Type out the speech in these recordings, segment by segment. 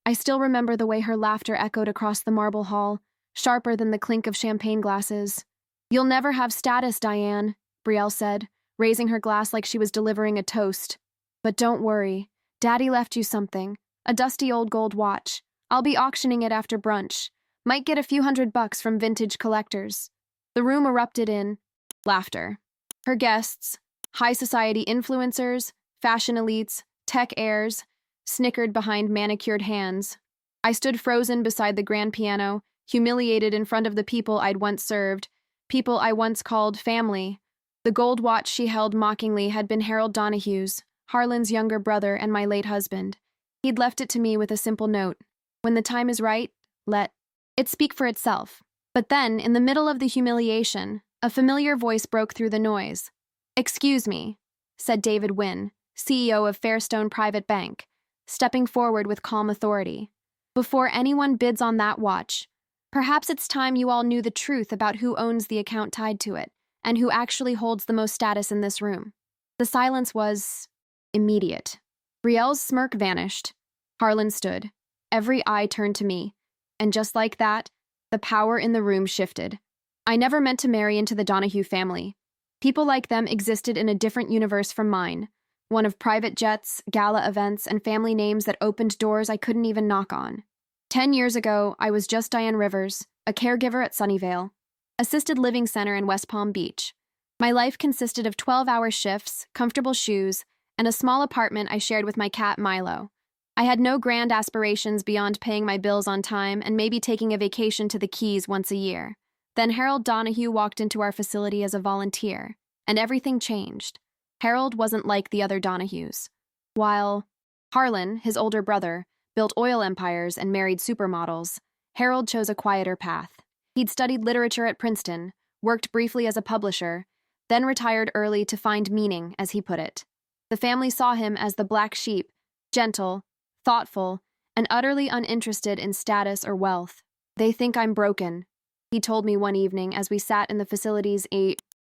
I still remember the way her laughter echoed across the marble hall, sharper than the clink of champagne glasses. "You'll never have status, Diane," Brielle said, raising her glass like she was delivering a toast. "But don't worry. Daddy left you something. A dusty old gold watch. I'll be auctioning it after brunch. Might get a few $100 from vintage collectors." The room erupted in laughter. Her guests, high society influencers, fashion elites, tech heirs, snickered behind manicured hands. I stood frozen beside the grand piano, humiliated in front of the people I'd once served, people I once called family. The gold watch she held mockingly had been Harold Donahue's, Harlan's younger brother and my late husband. He'd left it to me with a simple note: "When the time is right, let it speak for itself." But then, in the middle of the humiliation, a familiar voice broke through the noise. "Excuse me," said David Wynn, CEO of Fairstone Private Bank, stepping forward with calm authority. "Before anyone bids on that watch, perhaps it's time you all knew the truth about who owns the account tied to it, and who actually holds the most status in this room." The silence was immediate. Brielle's smirk vanished. Harlan stood. Every eye turned to me. And just like that, the power in the room shifted. I never meant to marry into the Donahue family. People like them existed in a different universe from mine, one of private jets, gala events, and family names that opened doors I couldn't even knock on. 10 years ago, I was just Diane Rivers, a caregiver at Sunnyvale, assisted living center in West Palm Beach. My life consisted of 12-hour shifts, comfortable shoes, and a small apartment I shared with my cat Milo. I had no grand aspirations beyond paying my bills on time and maybe taking a vacation to the Keys once a year. Then Harold Donahue walked into our facility as a volunteer, and everything changed. Harold wasn't like the other Donahues. While Harlan, his older brother, built oil empires and married supermodels, Harold chose a quieter path. He'd studied literature at Princeton, worked briefly as a publisher, then retired early to find meaning, as he put it. The family saw him as the black sheep, gentle, thoughtful, and utterly uninterested in status or wealth. "They think I'm broken," he told me one evening as we sat in the facility's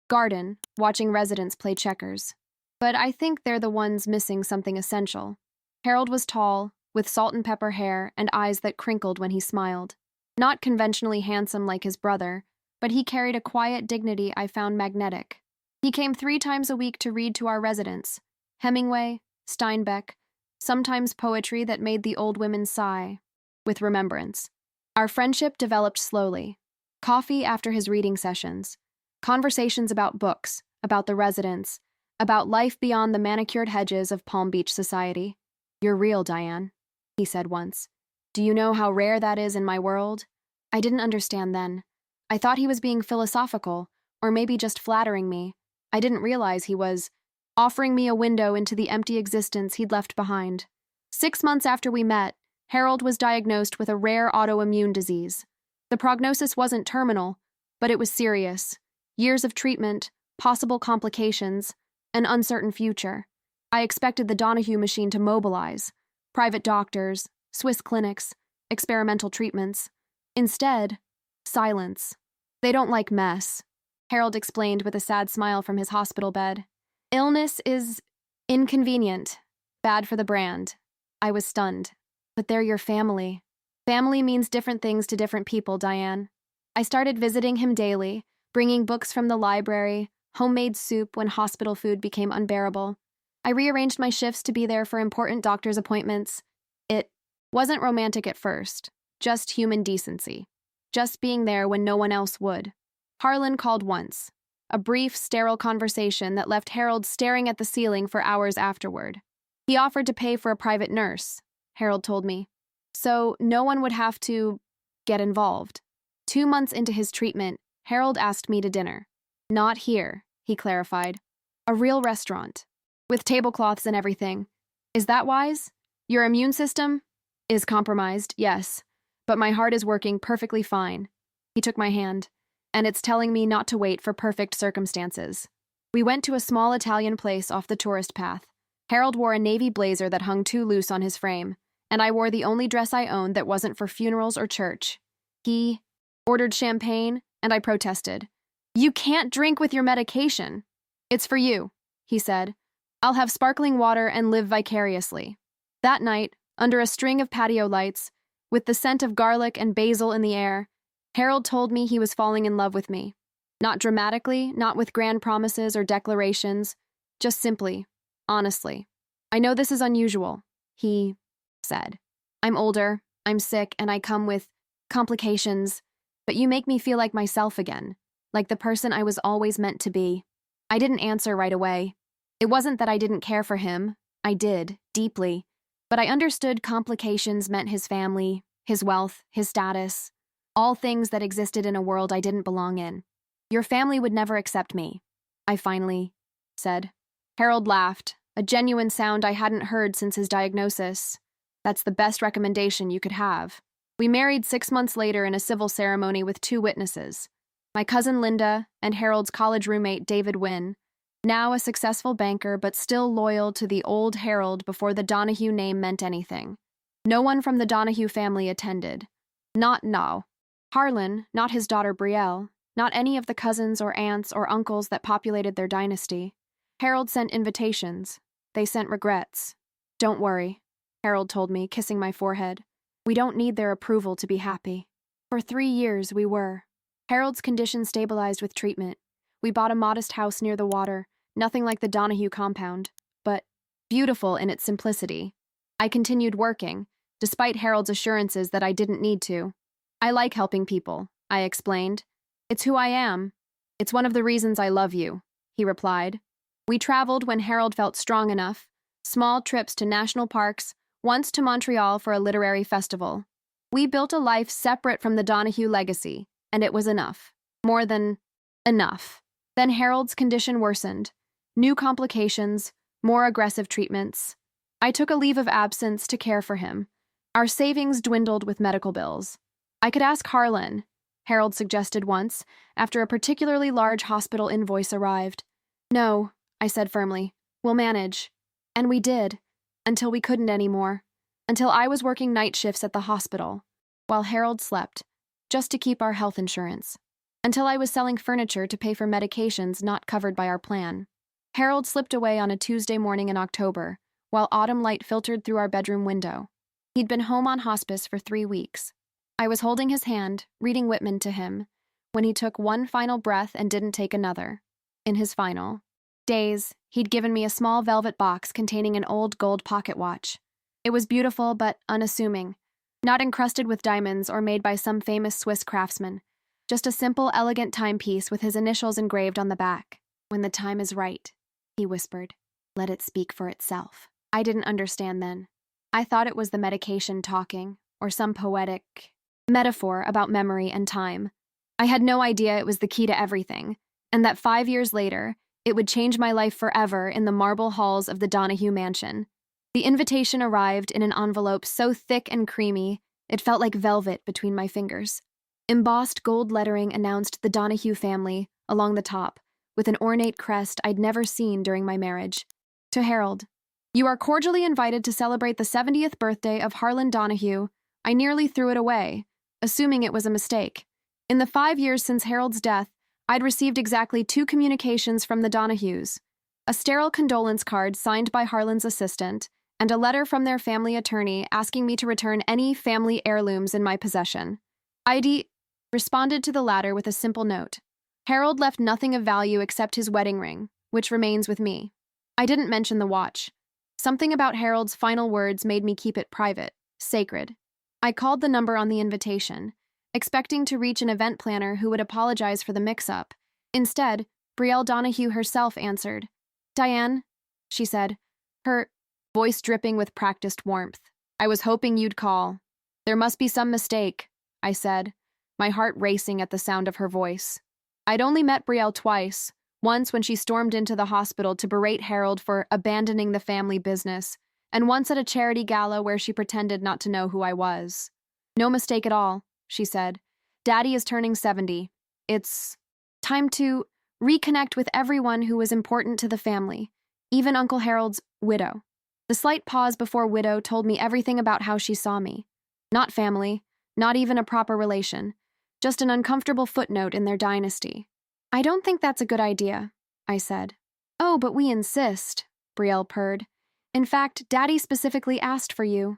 garden, watching residents play checkers. "But I think they're the ones missing something essential." Harold was tall, with salt and pepper hair and eyes that crinkled when he smiled. Not conventionally handsome like his brother, but he carried a quiet dignity I found magnetic. He came 3 times a week to read to our residents: Hemingway, Steinbeck, sometimes poetry that made the old women sigh, with remembrance. Our friendship developed slowly. Coffee after his reading sessions, conversations about books, about the residents, about life beyond the manicured hedges of Palm Beach society. "You're real, Diane," he said once. "Do you know how rare that is in my world?" I didn't understand then. I thought he was being philosophical, or maybe just flattering me. I didn't realize he was offering me a window into the empty existence he'd left behind. 6 months after we met, Harold was diagnosed with a rare autoimmune disease. The prognosis wasn't terminal, but it was serious. Years of treatment, possible complications, an uncertain future. I expected the Donahue machine to mobilize: private doctors, Swiss clinics, experimental treatments. Instead, silence. "They don't like mess," Harold explained with a sad smile from his hospital bed. "Illness is inconvenient, bad for the brand." I was stunned. "But they're your family." "Family means different things to different people, Diane." I started visiting him daily, bringing books from the library, homemade soup when hospital food became unbearable. I rearranged my shifts to be there for important doctor's appointments. It wasn't romantic at first, just human decency. Just being there when no one else would. Harlan called once. A brief, sterile conversation that left Harold staring at the ceiling for hours afterward. He offered to pay for a private nurse, Harold told me, so no one would have to get involved. 2 months into his treatment, Harold asked me to dinner. "Not here," he clarified. "A real restaurant, with tablecloths and everything. Is that wise? Your immune system is compromised, yes, but my heart is working perfectly fine." He took my hand. "And it's telling me not to wait for perfect circumstances." We went to a small Italian place off the tourist path. Harold wore a navy blazer that hung too loose on his frame, and I wore the only dress I owned that wasn't for funerals or church. He ordered champagne, and I protested. "You can't drink with your medication." "It's for you," he said. "I'll have sparkling water and live vicariously." That night, under a string of patio lights, with the scent of garlic and basil in the air, Harold told me he was falling in love with me. Not dramatically, not with grand promises or declarations, just simply, honestly. I know this is unusual, he said. I'm older, I'm sick, and I come with complications, but you make me feel like myself again, like the person I was always meant to be. I didn't answer right away. It wasn't that I didn't care for him. I did, deeply. But I understood complications meant his family, his wealth, his status, all things that existed in a world I didn't belong in. Your family would never accept me, I finally said. Harold laughed, a genuine sound I hadn't heard since his diagnosis. That's the best recommendation you could have. We married 6 months later in a civil ceremony with 2 witnesses. My cousin Linda and Harold's college roommate David Wynn, now a successful banker but still loyal to the old Harold before the Donahue name meant anything. No one from the Donahue family attended. Not now. Harlan, not his daughter Brielle, not any of the cousins or aunts or uncles that populated their dynasty. Harold sent invitations. They sent regrets. Don't worry, Harold told me, kissing my forehead. We don't need their approval to be happy. For 3 years, we were. Harold's condition stabilized with treatment. We bought a modest house near the water, nothing like the Donahue compound, but beautiful in its simplicity. I continued working, despite Harold's assurances that I didn't need to. I like helping people, I explained. It's who I am. It's one of the reasons I love you, he replied. We traveled when Harold felt strong enough, small trips to national parks, once to Montreal for a literary festival. We built a life separate from the Donahue legacy, and it was enough. More than enough. Then Harold's condition worsened. New complications, more aggressive treatments. I took a leave of absence to care for him. Our savings dwindled with medical bills. I could ask Harlan, Harold suggested once, after a particularly large hospital invoice arrived. No, I said firmly. We'll manage. And we did, until we couldn't anymore. Until I was working night shifts at the hospital, while Harold slept, just to keep our health insurance. Until I was selling furniture to pay for medications not covered by our plan. Harold slipped away on a Tuesday morning in October, while autumn light filtered through our bedroom window. He'd been home on hospice for 3 weeks. I was holding his hand, reading Whitman to him, when he took one final breath and didn't take another. In his final days, he'd given me a small velvet box containing an old gold pocket watch. It was beautiful but unassuming, not encrusted with diamonds or made by some famous Swiss craftsman. Just a simple, elegant timepiece with his initials engraved on the back. When the time is right, he whispered. Let it speak for itself. I didn't understand then. I thought it was the medication talking, or some poetic metaphor about memory and time. I had no idea it was the key to everything, and that 5 years later, it would change my life forever in the marble halls of the Donahue mansion. The invitation arrived in an envelope so thick and creamy, it felt like velvet between my fingers. Embossed gold lettering announced the Donahue family along the top, with an ornate crest I'd never seen during my marriage. To Harold, you are cordially invited to celebrate the 70th birthday of Harlan Donahue. I nearly threw it away, assuming it was a mistake. In the 5 years since Harold's death, I'd received exactly 2 communications from the Donahues, a sterile condolence card signed by Harlan's assistant, and a letter from their family attorney asking me to return any family heirlooms in my possession. I'd responded to the latter with a simple note. Harold left nothing of value except his wedding ring, which remains with me. I didn't mention the watch. Something about Harold's final words made me keep it private, sacred. I called the number on the invitation, expecting to reach an event planner who would apologize for the mix-up. Instead, Brielle Donahue herself answered. Diane, she said, her voice dripping with practiced warmth. I was hoping you'd call. There must be some mistake, I said, my heart racing at the sound of her voice. I'd only met Brielle twice, once when she stormed into the hospital to berate Harold for abandoning the family business, and once at a charity gala where she pretended not to know who I was. No mistake at all, she said. Daddy is turning 70. It's time to reconnect with everyone who was important to the family, even Uncle Harold's widow. The slight pause before widow told me everything about how she saw me. Not family, not even a proper relation, just an uncomfortable footnote in their dynasty. I don't think that's a good idea, I said. Oh, but we insist, Brielle purred. In fact, Daddy specifically asked for you.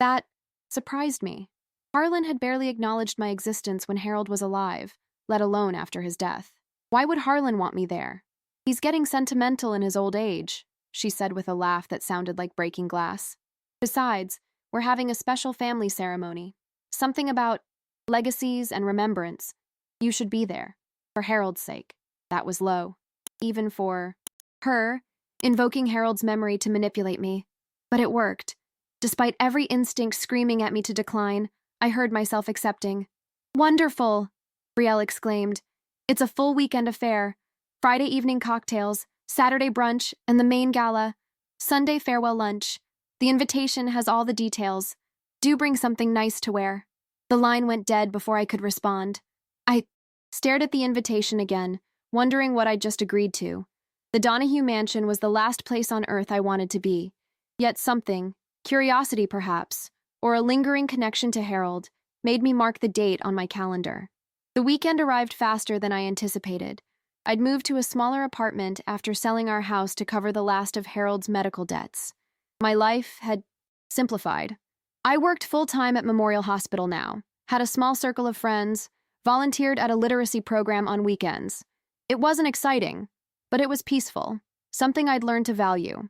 That surprised me. Harlan had barely acknowledged my existence when Harold was alive, let alone after his death. Why would Harlan want me there? He's getting sentimental in his old age, she said with a laugh that sounded like breaking glass. Besides, we're having a special family ceremony. Something about legacies and remembrance. You should be there. For Harold's sake. That was low. Even for her, invoking Harold's memory to manipulate me. But it worked. Despite every instinct screaming at me to decline, I heard myself accepting. Wonderful, Brielle exclaimed. It's a full weekend affair. Friday evening cocktails, Saturday brunch, and the main gala. Sunday farewell lunch. The invitation has all the details. Do bring something nice to wear. The line went dead before I could respond. I stared at the invitation again, wondering what I'd just agreed to. The Donahue mansion was the last place on earth I wanted to be. Yet something, curiosity perhaps, or a lingering connection to Harold, made me mark the date on my calendar. The weekend arrived faster than I anticipated. I'd moved to a smaller apartment after selling our house to cover the last of Harold's medical debts. My life had simplified. I worked full-time at Memorial Hospital now, had a small circle of friends, volunteered at a literacy program on weekends. It wasn't exciting, but it was peaceful, something I'd learned to value.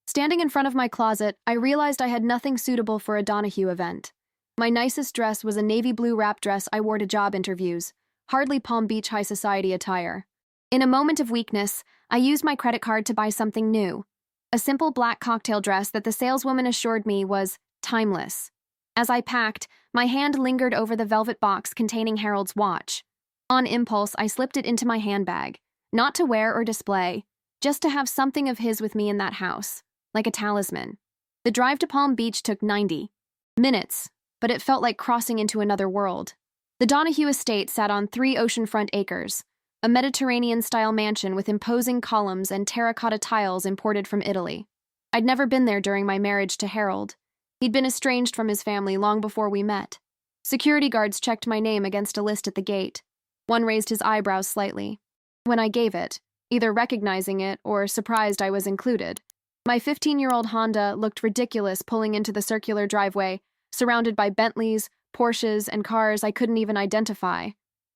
Standing in front of my closet, I realized I had nothing suitable for a Donahue event. My nicest dress was a navy blue wrap dress I wore to job interviews, hardly Palm Beach high society attire. In a moment of weakness, I used my credit card to buy something new, a simple black cocktail dress that the saleswoman assured me was timeless. As I packed, my hand lingered over the velvet box containing Harold's watch. On impulse, I slipped it into my handbag, not to wear or display, just to have something of his with me in that house, like a talisman. The drive to Palm Beach took 90 minutes, but it felt like crossing into another world. The Donahue estate sat on 3 oceanfront acres, a Mediterranean-style mansion with imposing columns and terracotta tiles imported from Italy. I'd never been there during my marriage to Harold. He'd been estranged from his family long before we met. Security guards checked my name against a list at the gate. One raised his eyebrows slightly. When I gave it, either recognizing it or surprised I was included, my 15-year-old Honda looked ridiculous pulling into the circular driveway, surrounded by Bentleys, Porsches, and cars I couldn't even identify.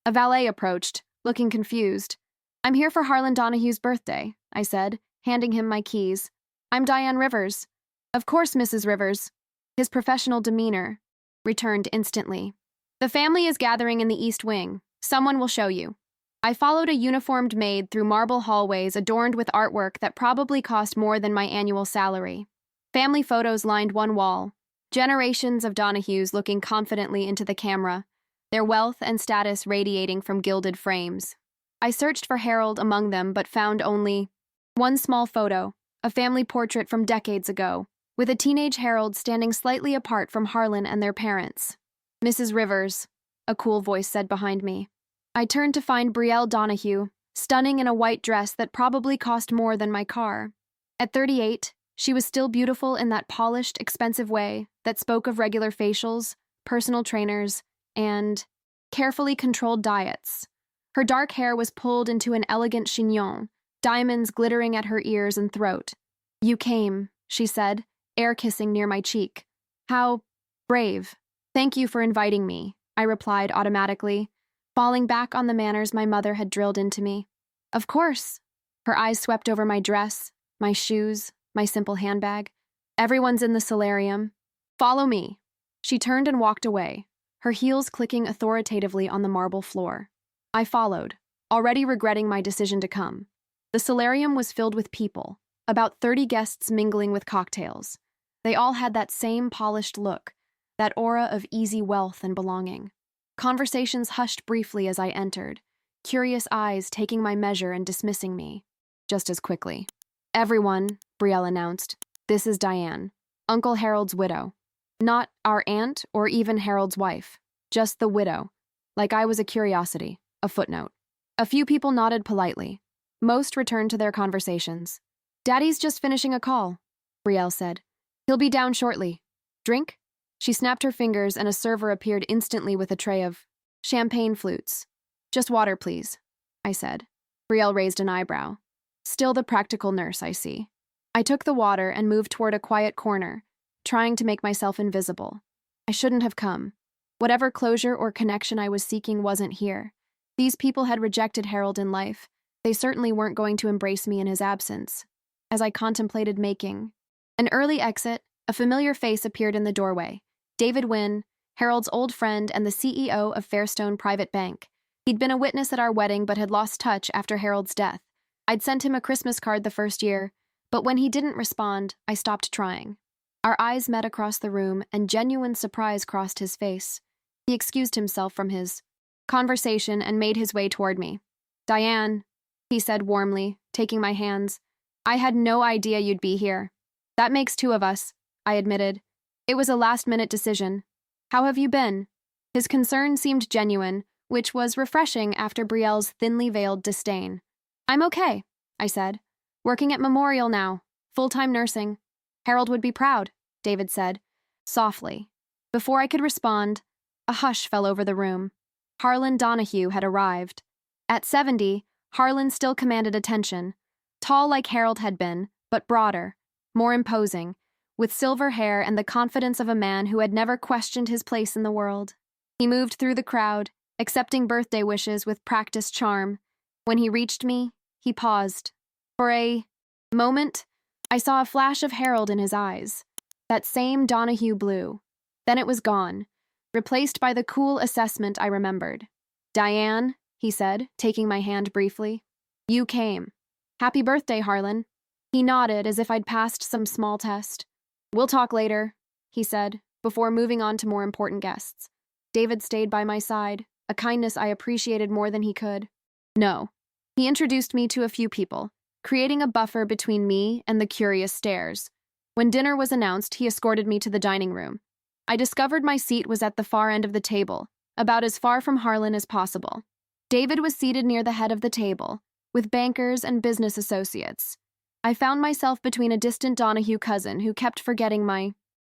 A valet approached, looking confused. "I'm here for Harlan Donahue's birthday," I said, handing him my keys. "I'm Diane Rivers." "Of course, Mrs. Rivers." His professional demeanor returned instantly. "The family is gathering in the East Wing. Someone will show you." I followed a uniformed maid through marble hallways adorned with artwork that probably cost more than my annual salary. Family photos lined one wall, generations of Donahues looking confidently into the camera, their wealth and status radiating from gilded frames. I searched for Harold among them but found only one small photo, a family portrait from decades ago, with a teenage Harold standing slightly apart from Harlan and their parents. "Mrs. Rivers," a cool voice said behind me. I turned to find Brielle Donahue, stunning in a white dress that probably cost more than my car. At 38, she was still beautiful in that polished, expensive way that spoke of regular facials, personal trainers, and carefully controlled diets. Her dark hair was pulled into an elegant chignon, diamonds glittering at her ears and throat. "You came," she said, air-kissing near my cheek. "How brave." "Thank you for inviting me," I replied automatically, falling back on the manners my mother had drilled into me. "Of course." Her eyes swept over my dress, my shoes, my simple handbag. "Everyone's in the solarium. Follow me." She turned and walked away, her heels clicking authoritatively on the marble floor. I followed, already regretting my decision to come. The solarium was filled with people, about 30 guests mingling with cocktails. They all had that same polished look, that aura of easy wealth and belonging. Conversations hushed briefly as I entered, curious eyes taking my measure and dismissing me, just as quickly. "Everyone," Brielle announced, "this is Diane, Uncle Harold's widow. Not our aunt or even Harold's wife, just the widow, like I was a curiosity, a footnote." A few people nodded politely. Most returned to their conversations. "Daddy's just finishing a call," Brielle said. "He'll be down shortly. Drink?" She snapped her fingers and a server appeared instantly with a tray of champagne flutes. "Just water, please," I said. Brielle raised an eyebrow. Still the practical nurse, I see. I took the water and moved toward a quiet corner, trying to make myself invisible. I shouldn't have come. Whatever closure or connection I was seeking wasn't here. These people had rejected Harold in life. They certainly weren't going to embrace me in his absence. As I contemplated making an early exit, a familiar face appeared in the doorway. David Wynn, Harold's old friend and the CEO of Fairstone Private Bank. He'd been a witness at our wedding but had lost touch after Harold's death. I'd sent him a Christmas card the first year, but when he didn't respond, I stopped trying. Our eyes met across the room, and genuine surprise crossed his face. He excused himself from his conversation and made his way toward me. "Diane," he said warmly, taking my hands. "I had no idea you'd be here." "That makes two of us," I admitted. "It was a last-minute decision. How have you been?" His concern seemed genuine, which was refreshing after Brielle's thinly veiled disdain. "I'm okay," I said. "Working at Memorial now, full-time nursing." "Harold would be proud," David said, softly. Before I could respond, a hush fell over the room. Harlan Donahue had arrived. At 70, Harlan still commanded attention. Tall like Harold had been, but broader, more imposing, with silver hair and the confidence of a man who had never questioned his place in the world. He moved through the crowd, accepting birthday wishes with practiced charm. When he reached me, he paused. For a moment, I saw a flash of Harold in his eyes. That same Donahue blue. Then it was gone, replaced by the cool assessment I remembered. "Diane," he said, taking my hand briefly. "You came. Happy birthday, Harlan." He nodded as if I'd passed some small test. "We'll talk later," he said, before moving on to more important guests. David stayed by my side, a kindness I appreciated more than he could. No. He introduced me to a few people, creating a buffer between me and the curious stares. When dinner was announced, he escorted me to the dining room. I discovered my seat was at the far end of the table, about as far from Harlan as possible. David was seated near the head of the table, with bankers and business associates. I found myself between a distant Donahue cousin who kept forgetting my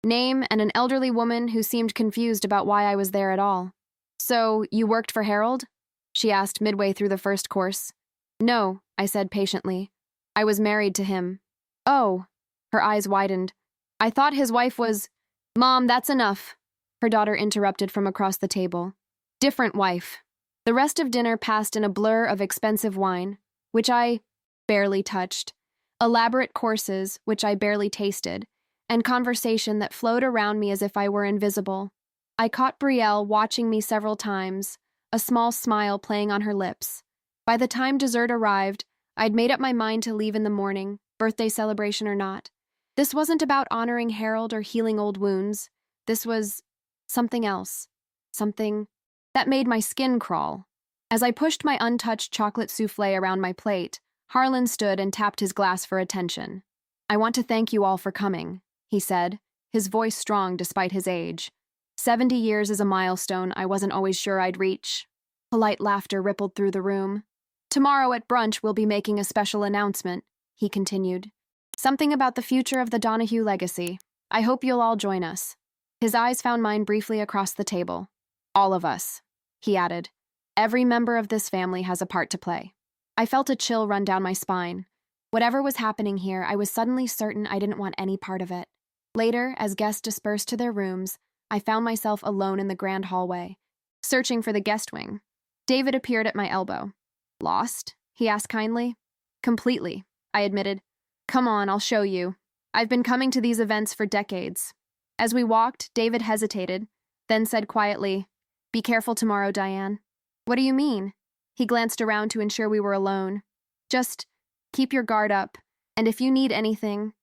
name and an elderly woman who seemed confused about why I was there at all. "So, you worked for Harold?" she asked midway through the first course. "No," I said patiently. "I was married to him." "Oh." Her eyes widened. "I thought his wife was—" "Mom, that's enough," her daughter interrupted from across the table. "Different wife." The rest of dinner passed in a blur of expensive wine, which I barely touched, elaborate courses, which I barely tasted, and conversation that flowed around me as if I were invisible. I caught Brielle watching me several times, a small smile playing on her lips. By the time dessert arrived, I'd made up my mind to leave in the morning, birthday celebration or not. This wasn't about honoring Harold or healing old wounds. This was something else. Something that made my skin crawl. As I pushed my untouched chocolate souffle around my plate, Harlan stood and tapped his glass for attention. "I want to thank you all for coming," he said, his voice strong despite his age. 70 years is a milestone I wasn't always sure I'd reach. Polite laughter rippled through the room. "Tomorrow at brunch we'll be making a special announcement," he continued. "Something about the future of the Donahue legacy. I hope you'll all join us." His eyes found mine briefly across the table. "All of us," he added. "Every member of this family has a part to play." I felt a chill run down my spine. Whatever was happening here, I was suddenly certain I didn't want any part of it. Later, as guests dispersed to their rooms, I found myself alone in the grand hallway, searching for the guest wing. David appeared at my elbow. "Lost?" he asked kindly. "Completely," I admitted. "Come on, I'll show you. I've been coming to these events for decades." As we walked, David hesitated, then said quietly, "Be careful tomorrow, Diane." "What do you mean?" He glanced around to ensure we were alone. "Just keep your guard up, and if you need anything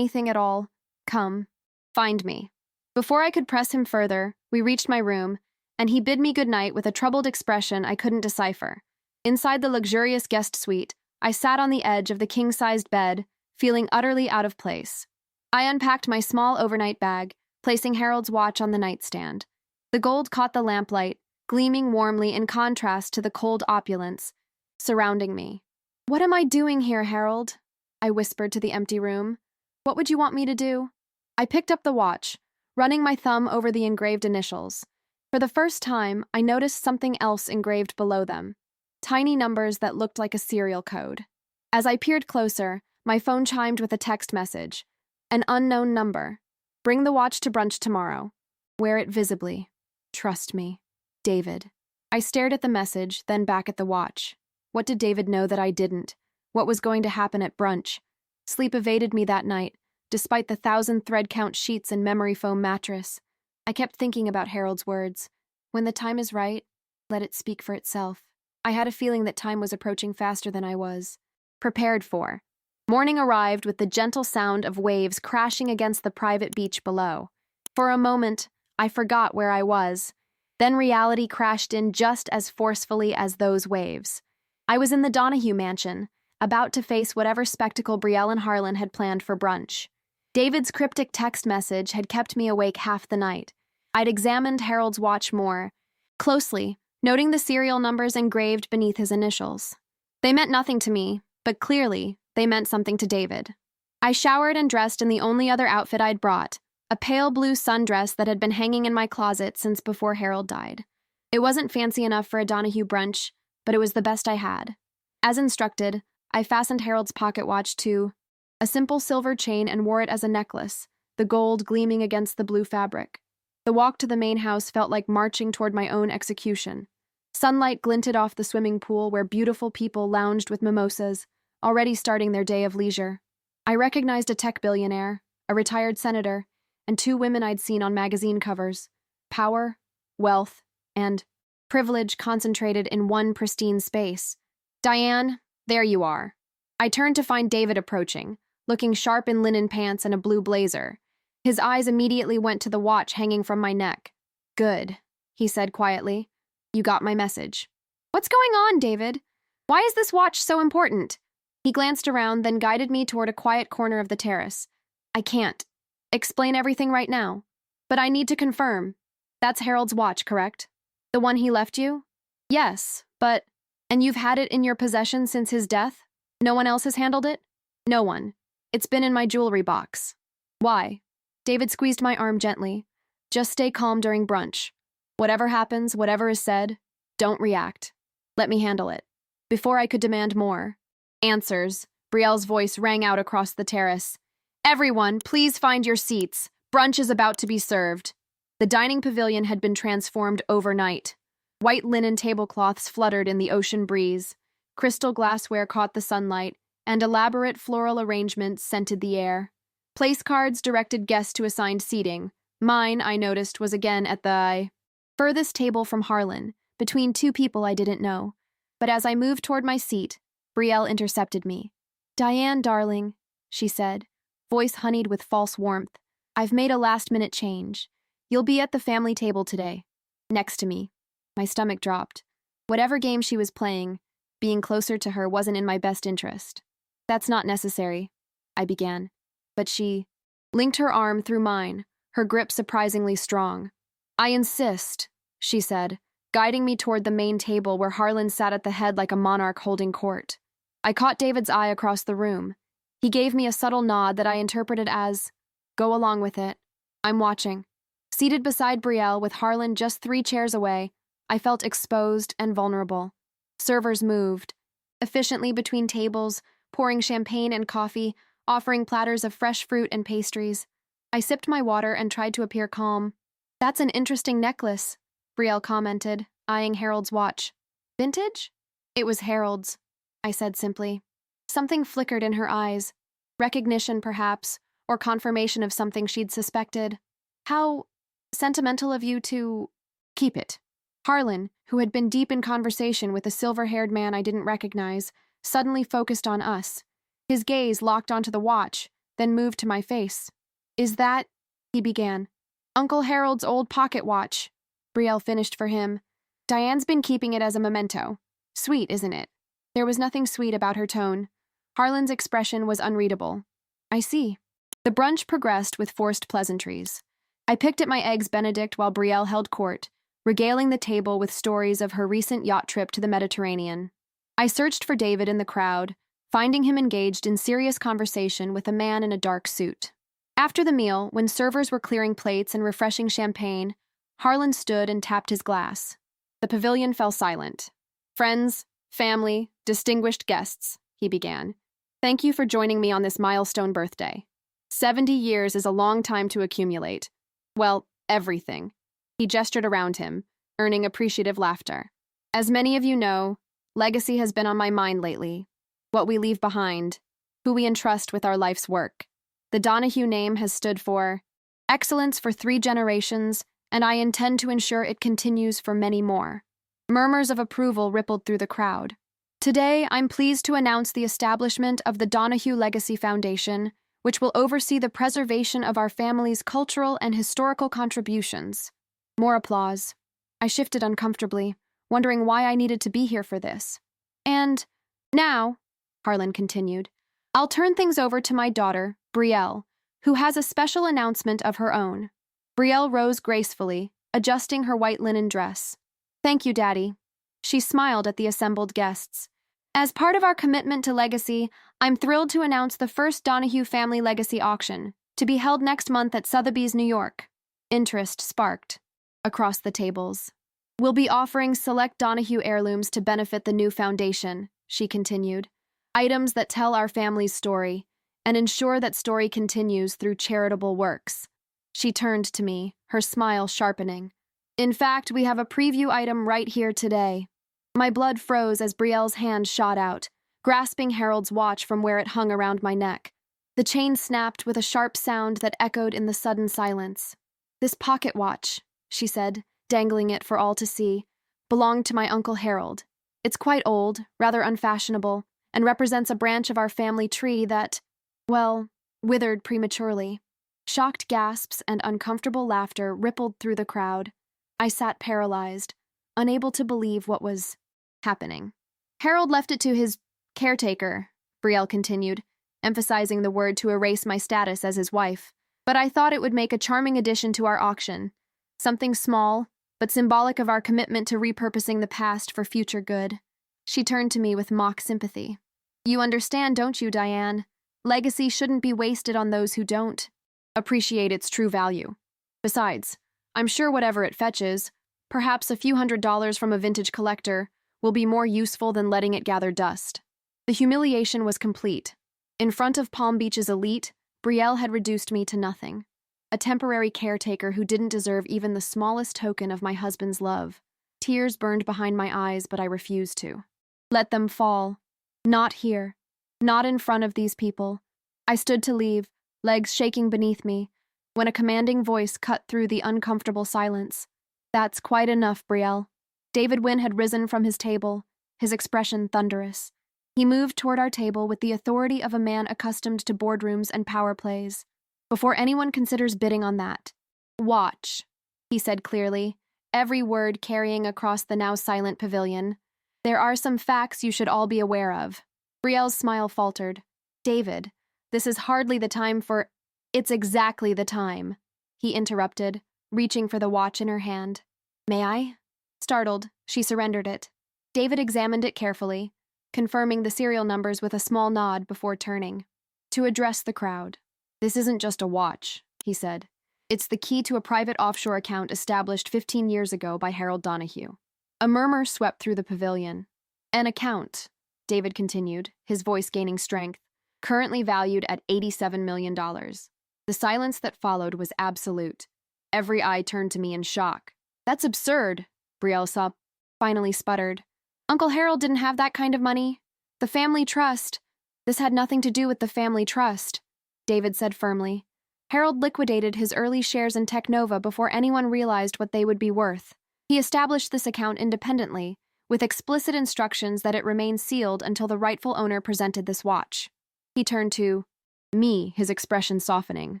at all, come. Find me." Before I could press him further, we reached my room, and he bid me goodnight with a troubled expression I couldn't decipher. Inside the luxurious guest suite, I sat on the edge of the king-sized bed, feeling utterly out of place. I unpacked my small overnight bag, placing Harold's watch on the nightstand. The gold caught the lamplight, gleaming warmly in contrast to the cold opulence surrounding me. "What am I doing here, Harold?" I whispered to the empty room. "What would you want me to do?" I picked up the watch, running my thumb over the engraved initials. For the first time, I noticed something else engraved below them. Tiny numbers that looked like a serial code. As I peered closer, my phone chimed with a text message. An unknown number. Bring the watch to brunch tomorrow. Wear it visibly. Trust me. David. I stared at the message, then back at the watch. What did David know that I didn't? What was going to happen at brunch? Sleep evaded me that night, despite the 1,000 thread count sheets and memory foam mattress. I kept thinking about Harold's words. When the time is right, let it speak for itself. I had a feeling that time was approaching faster than I was prepared for. Morning arrived with the gentle sound of waves crashing against the private beach below. For a moment, I forgot where I was. Then reality crashed in just as forcefully as those waves. I was in the Donahue mansion, about to face whatever spectacle Brielle and Harlan had planned for brunch. David's cryptic text message had kept me awake half the night. I'd examined Harold's watch more closely, noting the serial numbers engraved beneath his initials. They meant nothing to me, but clearly, they meant something to David. I showered and dressed in the only other outfit I'd brought, a pale blue sundress that had been hanging in my closet since before Harold died. It wasn't fancy enough for a Donahue brunch, but it was the best I had. As instructed, I fastened Harold's pocket watch to a simple silver chain and wore it as a necklace, the gold gleaming against the blue fabric. The walk to the main house felt like marching toward my own execution. Sunlight glinted off the swimming pool where beautiful people lounged with mimosas, already starting their day of leisure. I recognized a tech billionaire, a retired senator, and 2 women I'd seen on magazine covers. Power, wealth, and privilege concentrated in one pristine space. Diane, there you are. I turned to find David approaching, looking sharp in linen pants and a blue blazer. His eyes immediately went to the watch hanging from my neck. Good, he said quietly. You got my message. What's going on, David? Why is this watch so important? He glanced around, then guided me toward a quiet corner of the terrace. I can't explain everything right now, but I need to confirm. That's Harold's watch, correct? The one he left you? Yes, but... And you've had it in your possession since his death? No one else has handled it? No one. It's been in my jewelry box. Why? David squeezed my arm gently. Just stay calm during brunch. Whatever happens, whatever is said, don't react. Let me handle it. Before I could demand more. Answers. Brielle's voice rang out across the terrace. Everyone, please find your seats. Brunch is about to be served. The dining pavilion had been transformed overnight. White linen tablecloths fluttered in the ocean breeze. Crystal glassware caught the sunlight, and elaborate floral arrangements scented the air. Place cards directed guests to assigned seating. Mine, I noticed, was again at the furthest table from Harlan, between 2 people I didn't know. But as I moved toward my seat, Brielle intercepted me. Diane, darling, she said, voice honeyed with false warmth. I've made a last-minute change. You'll be at the family table today, next to me. My stomach dropped. Whatever game she was playing, being closer to her wasn't in my best interest. That's not necessary, I began. But she linked her arm through mine, her grip surprisingly strong. I insist, she said, guiding me toward the main table where Harlan sat at the head like a monarch holding court. I caught David's eye across the room. He gave me a subtle nod that I interpreted as, go along with it. I'm watching. Seated beside Brielle with Harlan just 3 chairs away, I felt exposed and vulnerable. Servers moved, efficiently between tables, pouring champagne and coffee, offering platters of fresh fruit and pastries. I sipped my water and tried to appear calm. That's an interesting necklace, Brielle commented, eyeing Harold's watch. Vintage? It was Harold's, I said simply. Something flickered in her eyes. Recognition, perhaps, or confirmation of something she'd suspected. How sentimental of you to keep it. Harlan, who had been deep in conversation with a silver-haired man I didn't recognize, suddenly focused on us. His gaze locked onto the watch, then moved to my face. Is that, he began. Uncle Harold's old pocket watch. Brielle finished for him. Diane's been keeping it as a memento. Sweet, isn't it? There was nothing sweet about her tone. Harlan's expression was unreadable. I see. The brunch progressed with forced pleasantries. I picked at my eggs Benedict while Brielle held court, regaling the table with stories of her recent yacht trip to the Mediterranean. I searched for David in the crowd, finding him engaged in serious conversation with a man in a dark suit. After the meal, when servers were clearing plates and refreshing champagne, Harlan stood and tapped his glass. The pavilion fell silent. Friends, family, distinguished guests, he began. Thank you for joining me on this milestone birthday. 70 years is a long time to accumulate. Well, everything. He gestured around him, earning appreciative laughter. As many of you know, legacy has been on my mind lately. What we leave behind, who we entrust with our life's work. The Donahue name has stood for excellence for 3 generations, and I intend to ensure it continues for many more. Murmurs of approval rippled through the crowd. Today, I'm pleased to announce the establishment of the Donahue Legacy Foundation, which will oversee the preservation of our family's cultural and historical contributions. More applause. I shifted uncomfortably, wondering why I needed to be here for this. And now, Harlan continued, I'll turn things over to my daughter, Brielle, who has a special announcement of her own. Brielle rose gracefully, adjusting her white linen dress. Thank you, Daddy. She smiled at the assembled guests. As part of our commitment to legacy, I'm thrilled to announce the first Donahue Family Legacy Auction, to be held next month at Sotheby's, New York. Interest sparked across the tables. We'll be offering select Donahue heirlooms to benefit the new foundation, she continued. Items that tell our family's story and ensure that story continues through charitable works. She turned to me, her smile sharpening. In fact, we have a preview item right here today. My blood froze as Brielle's hand shot out, grasping Harold's watch from where it hung around my neck. The chain snapped with a sharp sound that echoed in the sudden silence. This pocket watch, she said, dangling it for all to see, belonged to my Uncle Harold. It's quite old, rather unfashionable, and represents a branch of our family tree that, well, withered prematurely. Shocked gasps and uncomfortable laughter rippled through the crowd. I sat paralyzed, unable to believe what was happening. Harold left it to his caretaker, Brielle continued, emphasizing the word to erase my status as his wife. But I thought it would make a charming addition to our auction. Something small, but symbolic of our commitment to repurposing the past for future good. She turned to me with mock sympathy. You understand, don't you, Diane? Legacy shouldn't be wasted on those who don't appreciate its true value. Besides, I'm sure whatever it fetches, perhaps a few $100s from a vintage collector, will be more useful than letting it gather dust. The humiliation was complete. In front of Palm Beach's elite, Brielle had reduced me to nothing. A temporary caretaker who didn't deserve even the smallest token of my husband's love. Tears burned behind my eyes, but I refused to. Let them fall. Not here. Not in front of these people. I stood to leave, legs shaking beneath me, when a commanding voice cut through the uncomfortable silence. That's quite enough, Brielle. David Wynn had risen from his table, his expression thunderous. He moved toward our table with the authority of a man accustomed to boardrooms and power plays. Before anyone considers bidding on that. Watch, he said clearly, every word carrying across the now silent pavilion. There are some facts you should all be aware of. Brielle's smile faltered. David, this is hardly the time for— It's exactly the time, he interrupted, reaching for the watch in her hand. May I? Startled, she surrendered it. David examined it carefully, confirming the serial numbers with a small nod before turning to address the crowd. This isn't just a watch, he said. It's the key to a private offshore account established 15 years ago by Harold Donahue. A murmur swept through the pavilion. An account, David continued, his voice gaining strength, currently valued at $87 million. The silence that followed was absolute. Every eye turned to me in shock. That's absurd, Brielle finally sputtered. Uncle Harold didn't have that kind of money. The family trust. This had nothing to do with the family trust, David said firmly. Harold liquidated his early shares in Technova before anyone realized what they would be worth. He established this account independently, with explicit instructions that it remain sealed until the rightful owner presented this watch. He turned to me, his expression softening.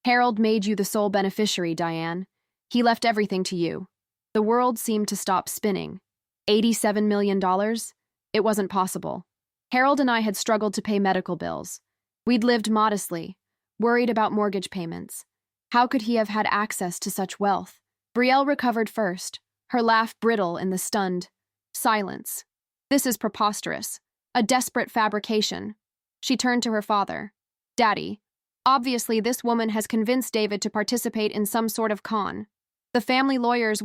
Harold made you the sole beneficiary, Diane. He left everything to you. The world seemed to stop spinning. $87 million? It wasn't possible. Harold and I had struggled to pay medical bills. We'd lived modestly, worried about mortgage payments. How could he have had access to such wealth? Brielle recovered first, her laugh brittle in the stunned silence. This is preposterous. A desperate fabrication. She turned to her father. Daddy, obviously this woman has convinced David to participate in some sort of con. The family lawyers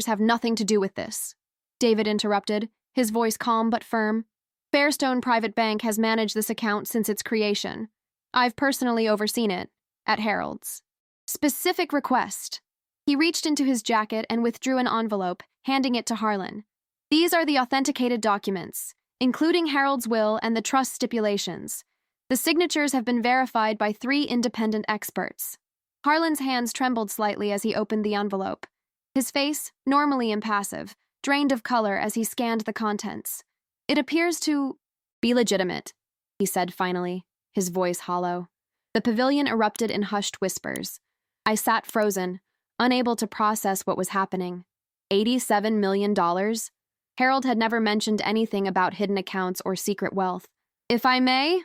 have nothing to do with this. David interrupted, his voice calm but firm. Fairstone Private Bank has managed this account since its creation. I've personally overseen it, at Harold's specific request. He reached into his jacket and withdrew an envelope, handing it to Harlan. These are the authenticated documents, including Harold's will and the trust stipulations. The signatures have been verified by 3 independent experts. Harlan's hands trembled slightly as he opened the envelope. His face, normally impassive, drained of color as he scanned the contents. It appears to be legitimate, he said finally, his voice hollow. The pavilion erupted in hushed whispers. I sat frozen, unable to process what was happening. $87 million? Harold had never mentioned anything about hidden accounts or secret wealth. If I may,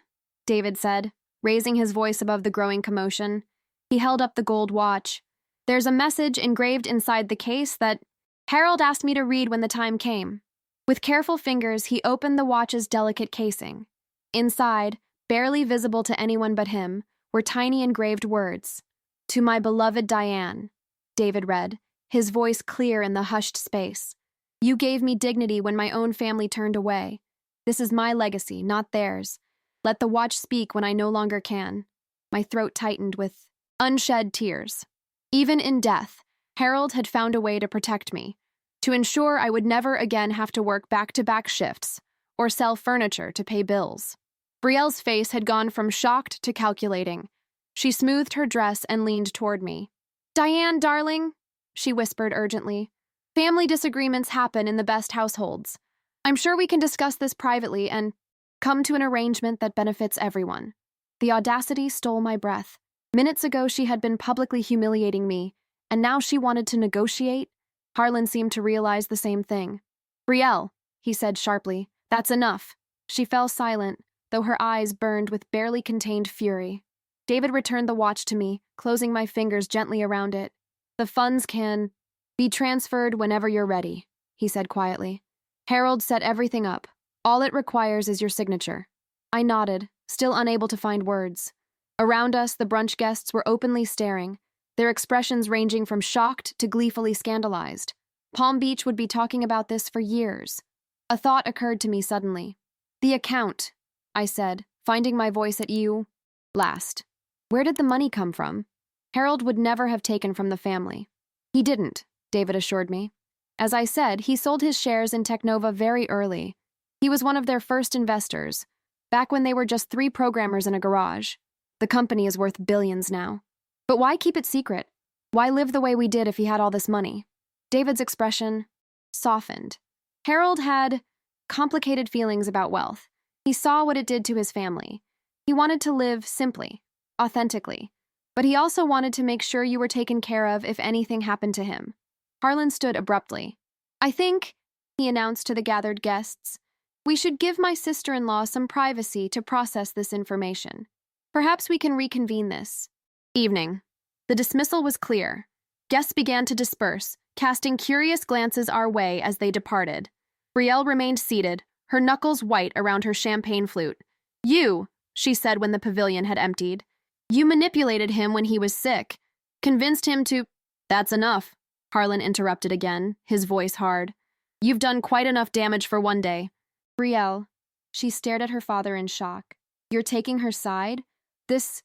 David said, raising his voice above the growing commotion. He held up the gold watch. There's a message engraved inside the case that Harold asked me to read when the time came. With careful fingers, he opened the watch's delicate casing. Inside, barely visible to anyone but him, were tiny engraved words. To my beloved Diane, David read, his voice clear in the hushed space. You gave me dignity when my own family turned away. This is my legacy, not theirs. Let the watch speak when I no longer can. My throat tightened with unshed tears. Even in death, Harold had found a way to protect me, to ensure I would never again have to work back-to-back shifts or sell furniture to pay bills. Brielle's face had gone from shocked to calculating. She smoothed her dress and leaned toward me. Diane, darling, she whispered urgently. Family disagreements happen in the best households. I'm sure we can discuss this privately and come to an arrangement that benefits everyone. The audacity stole my breath. Minutes ago, she had been publicly humiliating me, and now she wanted to negotiate? Harlan seemed to realize the same thing. Brielle, he said sharply, that's enough. She fell silent, though her eyes burned with barely contained fury. David returned the watch to me, closing my fingers gently around it. The funds can be transferred whenever you're ready, he said quietly. Harold set everything up. All it requires is your signature. I nodded, still unable to find words. Around us, the brunch guests were openly staring, their expressions ranging from shocked to gleefully scandalized. Palm Beach would be talking about this for years. A thought occurred to me suddenly. The account, I said, finding my voice at you last. Where did the money come from? Harold would never have taken from the family. He didn't, David assured me. As I said, he sold his shares in Technova very early. He was one of their first investors, back when they were just 3 programmers in a garage. The company is worth billions now. But why keep it secret? Why live the way we did if he had all this money? David's expression softened. Harold had complicated feelings about wealth. He saw what it did to his family. He wanted to live simply, authentically. But he also wanted to make sure you were taken care of if anything happened to him. Harlan stood abruptly. I think, he announced to the gathered guests, we should give my sister-in-law some privacy to process this information. Perhaps we can reconvene this evening. The dismissal was clear. Guests began to disperse, casting curious glances our way as they departed. Brielle remained seated, her knuckles white around her champagne flute. You, she said when the pavilion had emptied. You manipulated him when he was sick, convinced him to— That's enough, Harlan interrupted again, his voice hard. You've done quite enough damage for one day. Brielle, she stared at her father in shock. You're taking her side? This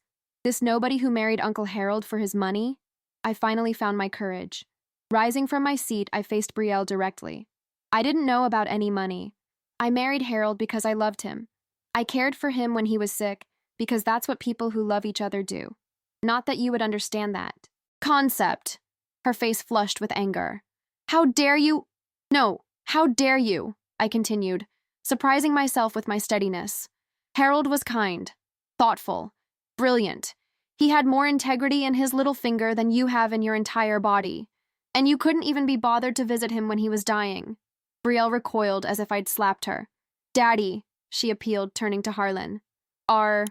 nobody who married Uncle Harold for his money? I finally found my courage. Rising from my seat, I faced Brielle directly. I didn't know about any money. I married Harold because I loved him. I cared for him when he was sick, because that's what people who love each other do. Not that you would understand that. Concept. Her face flushed with anger. How dare you? No, how dare you? I continued, surprising myself with my steadiness. Harold was kind, thoughtful, brilliant. He had more integrity in his little finger than you have in your entire body. And you couldn't even be bothered to visit him when he was dying. Brielle recoiled as if I'd slapped her. Daddy, she appealed, turning to Harlan. Are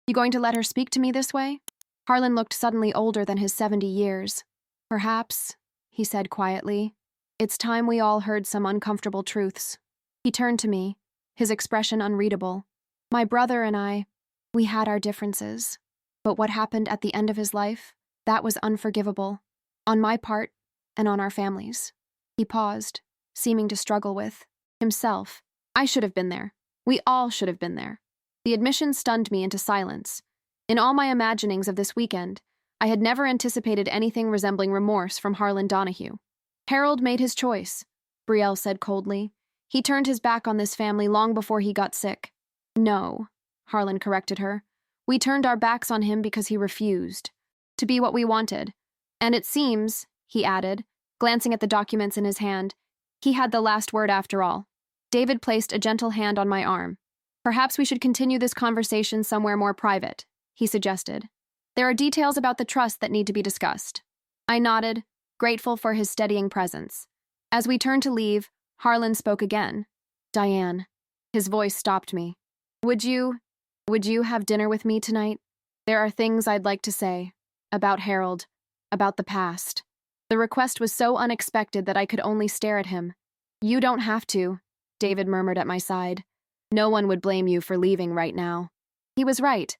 you going to let her speak to me this way? Harlan looked suddenly older than his 70 years. Perhaps, he said quietly. It's time we all heard some uncomfortable truths. He turned to me, his expression unreadable. My brother and I, we had our differences. But what happened at the end of his life, that was unforgivable. On my part, and on our families. He paused, seeming to struggle with himself. I should have been there. We all should have been there. The admission stunned me into silence. In all my imaginings of this weekend, I had never anticipated anything resembling remorse from Harlan Donahue. Harold made his choice, Brielle said coldly. He turned his back on this family long before he got sick. No, Harlan corrected her. We turned our backs on him because he refused to be what we wanted. And it seems, he added, glancing at the documents in his hand, he had the last word after all. David placed a gentle hand on my arm. Perhaps we should continue this conversation somewhere more private, he suggested. There are details about the trust that need to be discussed. I nodded, grateful for his steadying presence. As we turned to leave, Harlan spoke again. Diane. His voice stopped me. Would you have dinner with me tonight? There are things I'd like to say. About Harold. About the past. The request was so unexpected that I could only stare at him. You don't have to, David murmured at my side. No one would blame you for leaving right now. He was right.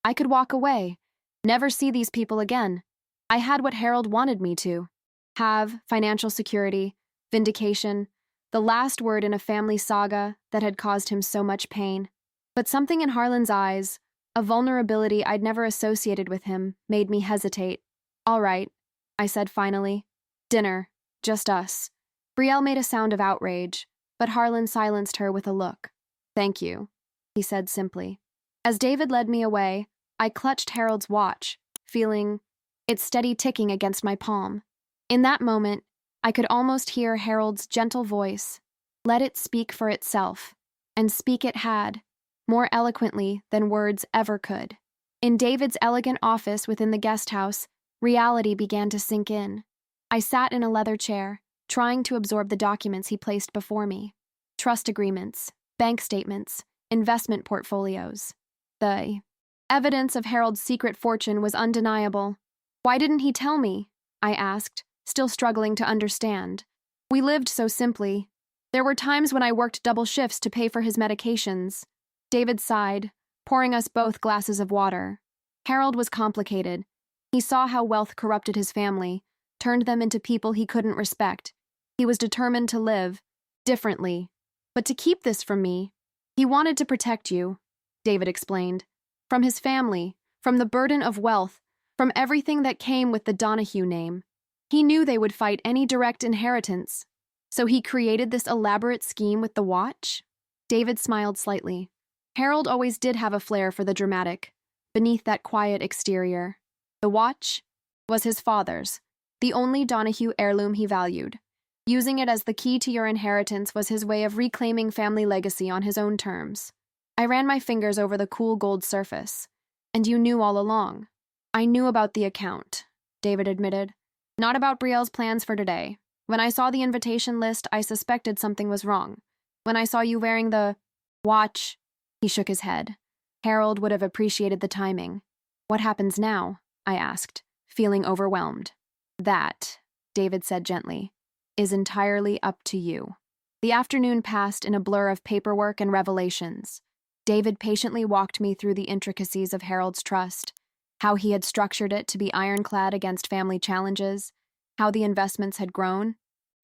I could walk away. Never see these people again. I had what Harold wanted me to. Have financial security, vindication, the last word in a family saga that had caused him so much pain. But something in Harlan's eyes, a vulnerability I'd never associated with him, made me hesitate. All right, I said finally. Dinner, just us. Brielle made a sound of outrage, but Harlan silenced her with a look. Thank you, he said simply. As David led me away, I clutched Harold's watch, feeling its steady ticking against my palm. In that moment, I could almost hear Harold's gentle voice. Let it speak for itself. And speak it had, more eloquently than words ever could. In David's elegant office within the guest house, reality began to sink in. I sat in a leather chair, trying to absorb the documents he placed before me. Trust agreements, bank statements, investment portfolios. The evidence of Harold's secret fortune was undeniable. Why didn't he tell me? I asked, still struggling to understand. We lived so simply. There were times when I worked double shifts to pay for his medications. David sighed, pouring us both glasses of water. Harold was complicated. He saw how wealth corrupted his family, turned them into people he couldn't respect. He was determined to live differently. But to keep this from me, he wanted to protect you, David explained. From his family, from the burden of wealth, from everything that came with the Donahue name. He knew they would fight any direct inheritance. So he created this elaborate scheme with the watch? David smiled slightly. Harold always did have a flair for the dramatic, beneath that quiet exterior. The watch was his father's, the only Donahue heirloom he valued. Using it as the key to your inheritance was his way of reclaiming family legacy on his own terms. I ran my fingers over the cool gold surface. And you knew all along. I knew about the account, David admitted. Not about Brielle's plans for today. When I saw the invitation list, I suspected something was wrong. When I saw you wearing the watch, he shook his head. Harold would have appreciated the timing. What happens now? I asked, feeling overwhelmed. That, David said gently, is entirely up to you. The afternoon passed in a blur of paperwork and revelations. David patiently walked me through the intricacies of Harold's trust, how he had structured it to be ironclad against family challenges, how the investments had grown.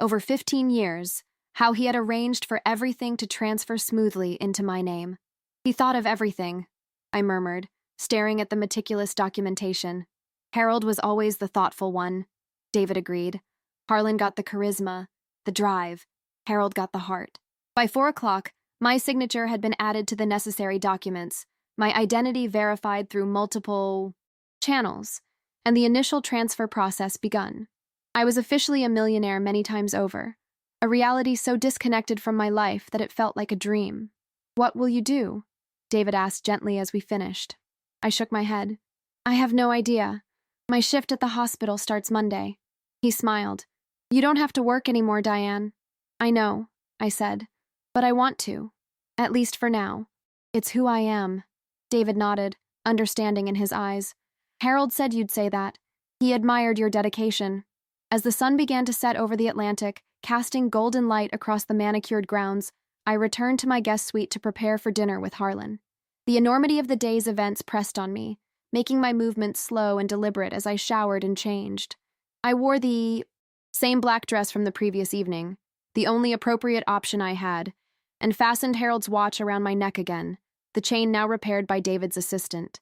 Over 15 years, how he had arranged for everything to transfer smoothly into my name. He thought of everything, I murmured, staring at the meticulous documentation. Harold was always the thoughtful one, David agreed. Harlan got the charisma, the drive. Harold got the heart. By 4 o'clock, my signature had been added to the necessary documents, my identity verified through multiple channels, and the initial transfer process begun. I was officially a millionaire many times over, a reality so disconnected from my life that it felt like a dream. What will you do? David asked gently as we finished. I shook my head. I have no idea. My shift at the hospital starts Monday. He smiled. You don't have to work anymore, Diane. I know, I said, but I want to, at least for now. It's who I am. David nodded, understanding in his eyes. Harold said you'd say that. He admired your dedication. As the sun began to set over the Atlantic, casting golden light across the manicured grounds, I returned to my guest suite to prepare for dinner with Harlan. The enormity of the day's events pressed on me, making my movements slow and deliberate as I showered and changed. I wore the same black dress from the previous evening, the only appropriate option I had, and fastened Harold's watch around my neck again, the chain now repaired by David's assistant.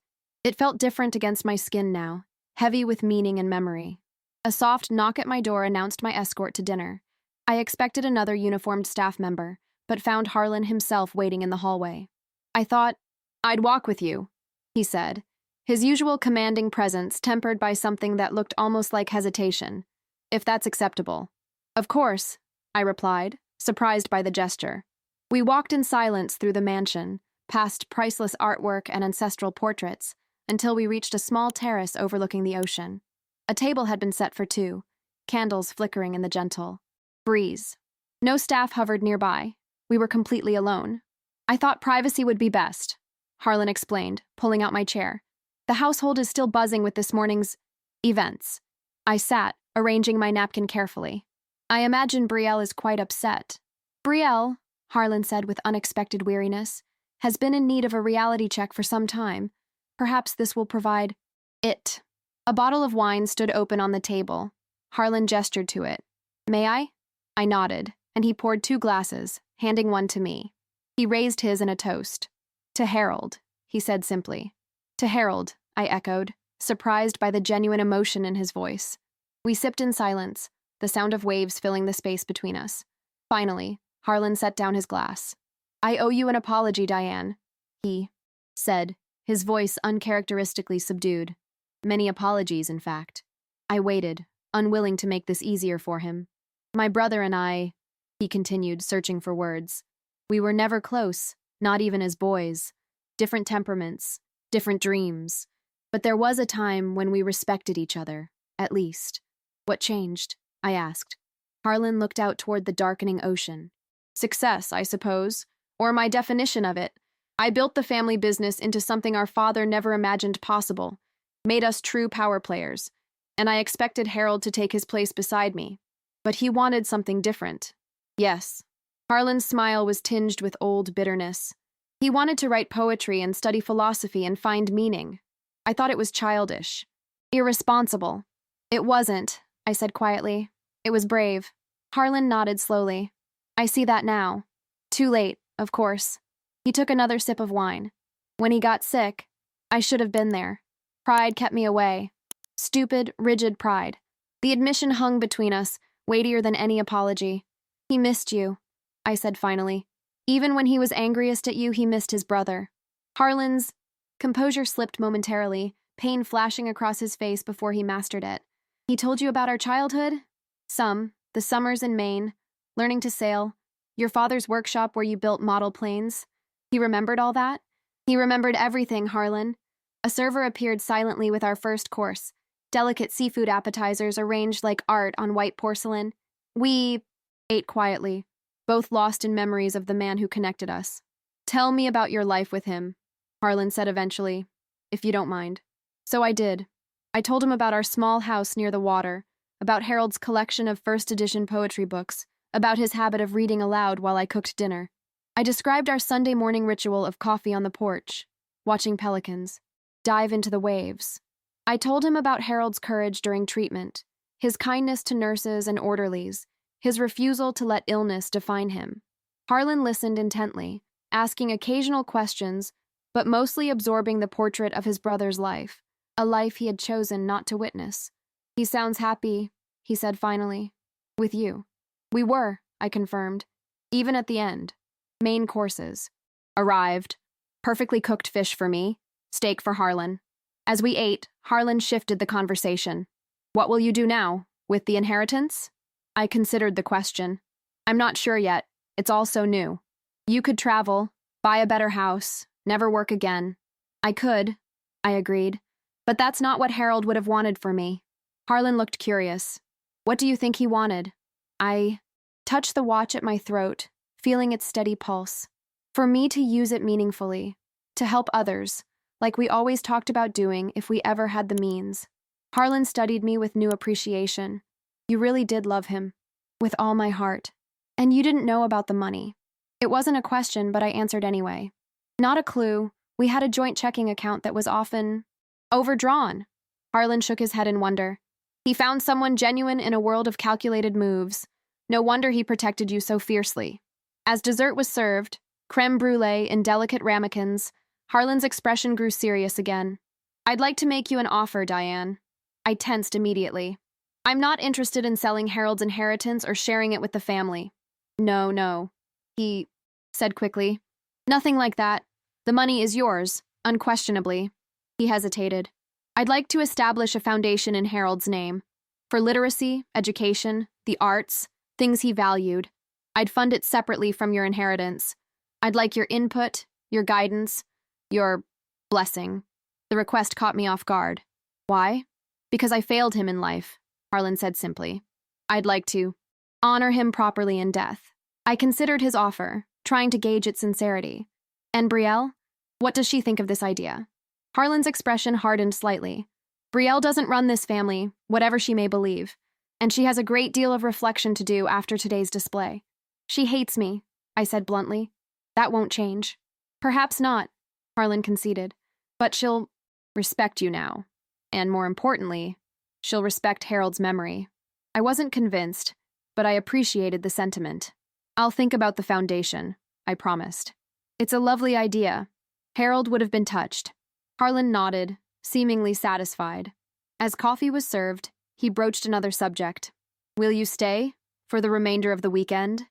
It felt different against my skin now, heavy with meaning and memory. A soft knock at my door announced my escort to dinner. I expected another uniformed staff member, but found Harlan himself waiting in the hallway. I thought, "I'd walk with you," he said, his usual commanding presence tempered by something that looked almost like hesitation, "if that's acceptable." "Of course," I replied, surprised by the gesture. We walked in silence through the mansion, past priceless artwork and ancestral portraits, until we reached a small terrace overlooking the ocean. A table had been set for two, candles flickering in the gentle breeze. No staff hovered nearby. We were completely alone. "I thought privacy would be best," Harlan explained, pulling out my chair. "The household is still buzzing with this morning's events." I sat, arranging my napkin carefully. "I imagine Brielle is quite upset." "Brielle," Harlan said with unexpected weariness, "has been in need of a reality check for some time. Perhaps this will provide it." A bottle of wine stood open on the table. Harlan gestured to it. "May I?" I nodded, and he poured 2 glasses, handing one to me. He raised his in a toast. "To Harold," he said simply. "To Harold," I echoed, surprised by the genuine emotion in his voice. We sipped in silence, the sound of waves filling the space between us. Finally, Harlan set down his glass. "I owe you an apology, Diane," he said, his voice uncharacteristically subdued. Many apologies, in fact. I waited, unwilling to make this easier for him. "My brother and I," he continued, searching for words. "We were never close, not even as boys. Different temperaments, different dreams. But there was a time when we respected each other, at least." "What changed?" I asked. Harlan looked out toward the darkening ocean. "Success, I suppose, or my definition of it. I built the family business into something our father never imagined possible, made us true power players, and I expected Harold to take his place beside me. But he wanted something different." "Yes." Harlan's smile was tinged with old bitterness. "He wanted to write poetry and study philosophy and find meaning. I thought it was childish. Irresponsible." "It wasn't," I said quietly. "It was brave." Harlan nodded slowly. "I see that now. Too late, of course." He took another sip of wine. "When he got sick, I should have been there. Pride kept me away. Stupid, rigid pride. The admission hung between us, weightier than any apology. He missed you," I said finally. "Even when he was angriest at you, he missed his brother." Harlan's composure slipped momentarily, pain flashing across his face before he mastered it. "He told you about our childhood?" "Some. The summers in Maine, learning to sail, your father's workshop where you built model planes. He remembered all that?" "He remembered everything, Harlan." A server appeared silently with our first course, delicate seafood appetizers arranged like art on white porcelain. We ate quietly, both lost in memories of the man who connected us. "Tell me about your life with him," Harlan said eventually, "if you don't mind." So I did. I told him about our small house near the water, about Harold's collection of first edition poetry books, about his habit of reading aloud while I cooked dinner. I described our Sunday morning ritual of coffee on the porch, watching pelicans dive into the waves. I told him about Harold's courage during treatment, his kindness to nurses and orderlies, his refusal to let illness define him. Harlan listened intently, asking occasional questions, but mostly absorbing the portrait of his brother's life, a life he had chosen not to witness. "He sounds happy," he said finally. "With you." "We were," I confirmed, "even at the end." Main courses arrived. Perfectly cooked fish for me, steak for Harlan. As we ate, Harlan shifted the conversation. "What will you do now? With the inheritance?" I considered the question. "I'm not sure yet. It's all so new. You could travel, buy a better house, never work again." "I could," I agreed. "But that's not what Harold would have wanted for me." Harlan looked curious. "What do you think he wanted?" I touched the watch at my throat, feeling its steady pulse. "For me to use it meaningfully, to help others, like we always talked about doing if we ever had the means." Harlan studied me with new appreciation. "You really did love him." "With all my heart. And you didn't know about the money." It wasn't a question, but I answered anyway. "Not a clue. We had a joint checking account that was often overdrawn." Harlan shook his head in wonder. "He found someone genuine in a world of calculated moves. No wonder he protected you so fiercely." As dessert was served, creme brulee in delicate ramekins, Harlan's expression grew serious again. I'd like to make you an offer, Diane. I tensed immediately. I'm not interested in selling Harold's inheritance or sharing it with the family. No, no, he said quickly. Nothing like that. The money is yours, unquestionably. He hesitated. I'd like to establish a foundation in Harold's name. For literacy, education, the arts, things he valued. I'd fund it separately from your inheritance. I'd like your input, your guidance, your blessing. The request caught me off guard. Why? Because I failed him in life, Harlan said simply. I'd like to honor him properly in death. I considered his offer, trying to gauge its sincerity. And Brielle? What does she think of this idea? Harlan's expression hardened slightly. Brielle doesn't run this family, whatever she may believe, and she has a great deal of reflection to do after today's display. She hates me, I said bluntly. That won't change. Perhaps not, Harlan conceded, but she'll respect you now. And more importantly, she'll respect Harold's memory. I wasn't convinced, but I appreciated the sentiment. I'll think about the foundation, I promised. It's a lovely idea. Harold would have been touched. Harlan nodded, seemingly satisfied. As coffee was served, he broached another subject. Will you stay for the remainder of the weekend?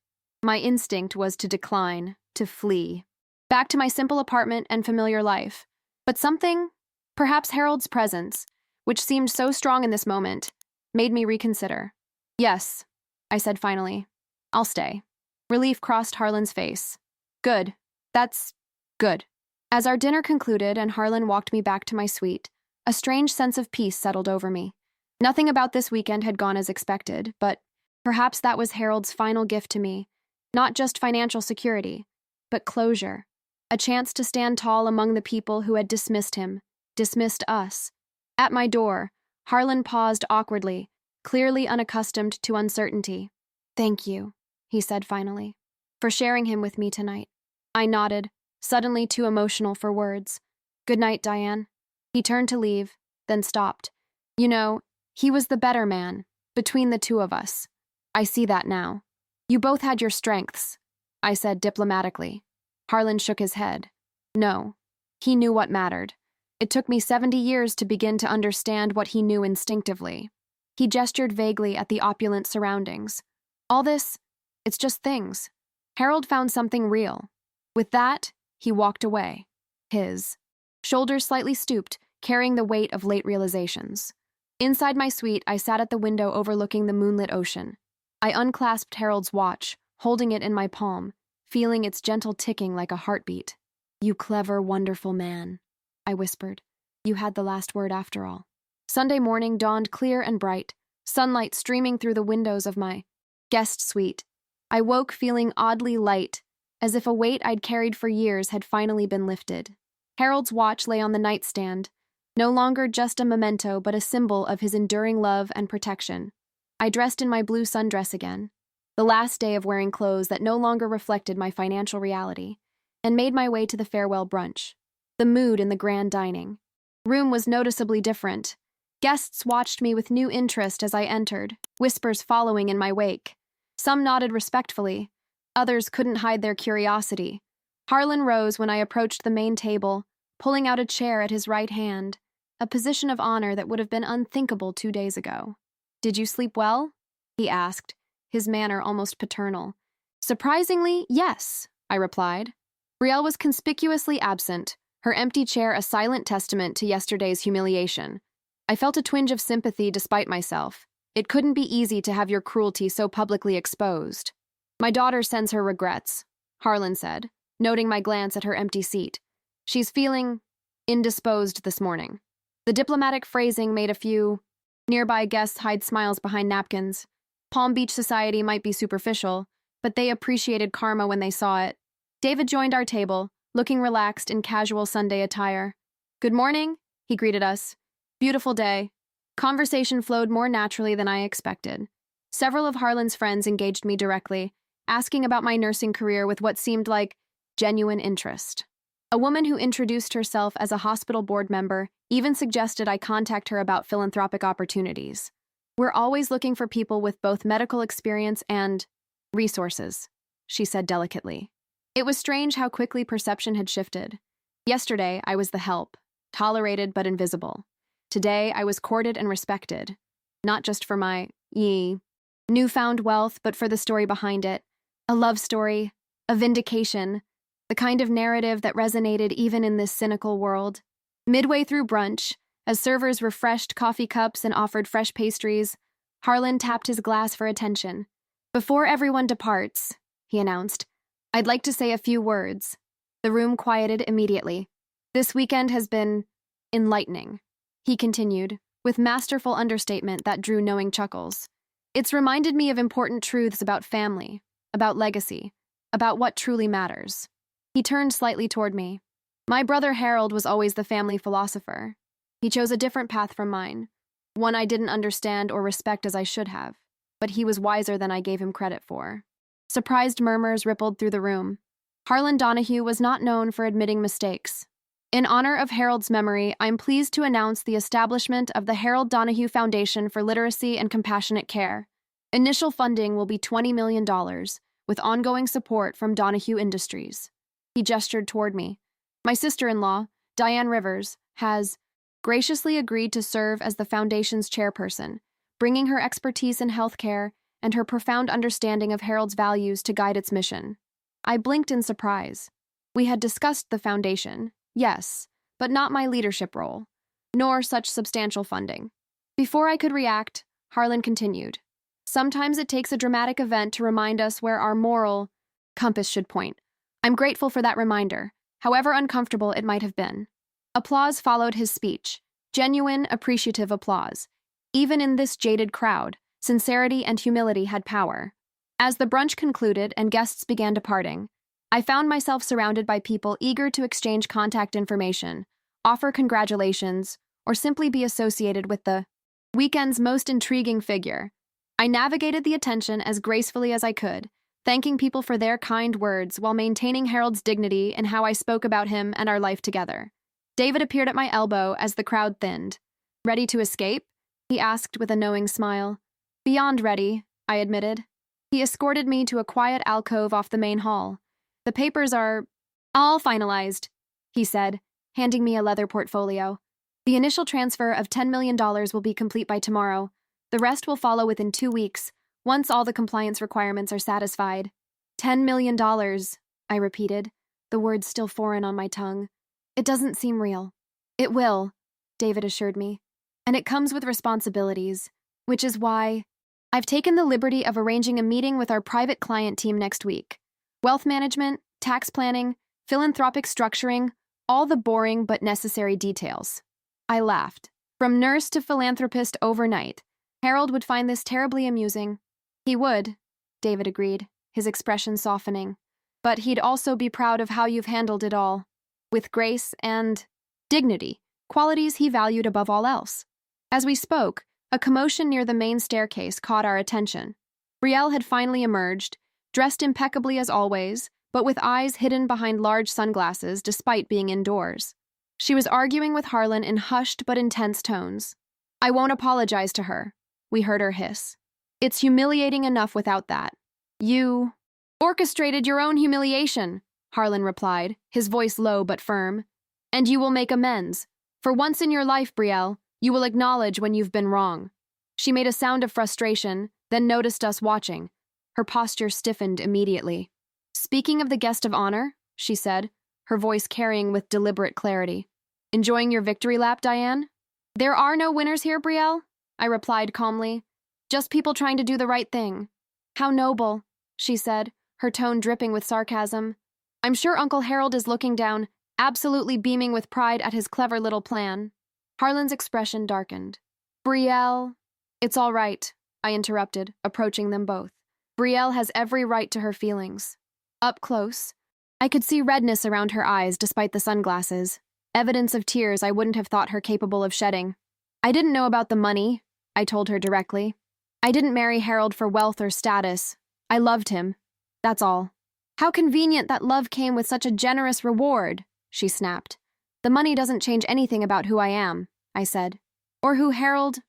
My instinct was to decline, to flee. Back to my simple apartment and familiar life. But something, perhaps Harold's presence, which seemed so strong in this moment, made me reconsider. Yes, I said finally. I'll stay. Relief crossed Harlan's face. Good. That's good. As our dinner concluded and Harlan walked me back to my suite, a strange sense of peace settled over me. Nothing about this weekend had gone as expected, but perhaps that was Harold's final gift to me. Not just financial security, but closure. A chance to stand tall among the people who had dismissed him, dismissed us. At my door, Harlan paused awkwardly, clearly unaccustomed to uncertainty. Thank you, he said finally, for sharing him with me tonight. I nodded, suddenly too emotional for words. Good night, Diane. He turned to leave, then stopped. You know, he was the better man, between the two of us. I see that now. You both had your strengths, I said diplomatically. Harlan shook his head. No, he knew what mattered. It took me 70 years to begin to understand what he knew instinctively. He gestured vaguely at the opulent surroundings. All this, it's just things. Harold found something real. With that, he walked away. His shoulders slightly stooped, carrying the weight of late realizations. Inside my suite, I sat at the window overlooking the moonlit ocean. I unclasped Harold's watch, holding it in my palm, feeling its gentle ticking like a heartbeat. You clever, wonderful man, I whispered. You had the last word after all. Sunday morning dawned clear and bright, sunlight streaming through the windows of my guest suite. I woke feeling oddly light, as if a weight I'd carried for years had finally been lifted. Harold's watch lay on the nightstand, no longer just a memento but a symbol of his enduring love and protection. I dressed in my blue sundress again, the last day of wearing clothes that no longer reflected my financial reality, and made my way to the farewell brunch. The mood in the grand dining room was noticeably different. Guests watched me with new interest as I entered, whispers following in my wake. Some nodded respectfully, others couldn't hide their curiosity. Harlan rose when I approached the main table, pulling out a chair at his right hand, a position of honor that would have been unthinkable 2 days ago. Did you sleep well? He asked, his manner almost paternal. Surprisingly, yes, I replied. Brielle was conspicuously absent, her empty chair a silent testament to yesterday's humiliation. I felt a twinge of sympathy despite myself. It couldn't be easy to have your cruelty so publicly exposed. My daughter sends her regrets, Harlan said, noting my glance at her empty seat. She's feeling indisposed this morning. The diplomatic phrasing made a few nearby guests hide smiles behind napkins. Palm Beach society might be superficial, but they appreciated karma when they saw it. David joined our table, looking relaxed in casual Sunday attire. Good morning, he greeted us. Beautiful day. Conversation flowed more naturally than I expected. Several of Harlan's friends engaged me directly, asking about my nursing career with what seemed like genuine interest. A woman who introduced herself as a hospital board member even suggested I contact her about philanthropic opportunities. We're always looking for people with both medical experience and resources, she said delicately. It was strange how quickly perception had shifted. Yesterday, I was the help. tolerated but invisible. Today, I was courted and respected, not just for my newfound wealth, but for the story behind it. A love story, a vindication, the kind of narrative that resonated even in this cynical world. Midway through brunch, as servers refreshed coffee cups and offered fresh pastries, Harlan tapped his glass for attention. "Before everyone departs," he announced, "I'd like to say a few words." The room quieted immediately. "This weekend has been enlightening," he continued, with masterful understatement that drew knowing chuckles. "It's reminded me of important truths about family, about legacy, about what truly matters." He turned slightly toward me. "My brother Harold was always the family philosopher. He chose a different path from mine, one I didn't understand or respect as I should have, but he was wiser than I gave him credit for." Surprised murmurs rippled through the room. Harlan Donahue was not known for admitting mistakes. In honor of Harold's memory, I'm pleased to announce the establishment of the Harold Donahue Foundation for Literacy and Compassionate Care. Initial funding will be $20 million, with ongoing support from Donahue Industries. He gestured toward me. "My sister-in-law, Diane Rivers, has graciously agreed to serve as the foundation's chairperson, bringing her expertise in healthcare and her profound understanding of Harold's values to guide its mission." I blinked in surprise. We had discussed the foundation, yes, but not my leadership role, nor such substantial funding. Before I could react, Harlan continued. "Sometimes it takes a dramatic event to remind us where our moral compass should point. I'm grateful for that reminder, however uncomfortable it might have been." Applause followed his speech, genuine, appreciative applause. Even in this jaded crowd, sincerity and humility had power. As the brunch concluded and guests began departing, I found myself surrounded by people eager to exchange contact information, offer congratulations, or simply be associated with the weekend's most intriguing figure. I navigated the attention as gracefully as I could, thanking people for their kind words while maintaining Harold's dignity in how I spoke about him and our life together. David appeared at my elbow as the crowd thinned. "Ready to escape?" he asked with a knowing smile. "Beyond ready," I admitted. He escorted me to a quiet alcove off the main hall. "The papers are all finalized," he said, handing me a leather portfolio. "The initial transfer of $10 million will be complete by tomorrow. The rest will follow within 2 weeks, once all the compliance requirements are satisfied." $10 million, I repeated, the words still foreign on my tongue. "It doesn't seem real." "It will," David assured me. "And it comes with responsibilities, which is why I've taken the liberty of arranging a meeting with our private client team next week. Wealth management, tax planning, philanthropic structuring, all the boring but necessary details." I laughed. From nurse to philanthropist overnight, Harold would find this terribly amusing. "He would," David agreed, his expression softening. "But he'd also be proud of how you've handled it all. With grace and dignity, qualities he valued above all else." As we spoke, a commotion near the main staircase caught our attention. Brielle had finally emerged, dressed impeccably as always, but with eyes hidden behind large sunglasses despite being indoors. She was arguing with Harlan in hushed but intense tones. "I won't apologize to her," we heard her hiss. "It's humiliating enough without that." "You orchestrated your own humiliation," Harlan replied, his voice low but firm. "And you will make amends. For once in your life, Brielle, you will acknowledge when you've been wrong." She made a sound of frustration, then noticed us watching. Her posture stiffened immediately. "Speaking of the guest of honor," she said, her voice carrying with deliberate clarity. "Enjoying your victory lap, Diane?" "There are no winners here, Brielle," I replied calmly. "Just people trying to do the right thing." "How noble," she said, her tone dripping with sarcasm. "I'm sure Uncle Harold is looking down, absolutely beaming with pride at his clever little plan." Harlan's expression darkened. "Brielle—" "It's all right," I interrupted, approaching them both. "Brielle has every right to her feelings." Up close, I could see redness around her eyes despite the sunglasses, evidence of tears I wouldn't have thought her capable of shedding. "I didn't know about the money," I told her directly. "I didn't marry Harold for wealth or status. I loved him. That's all." "How convenient that love came with such a generous reward," she snapped. "The money doesn't change anything about who I am," I said, "or who Harold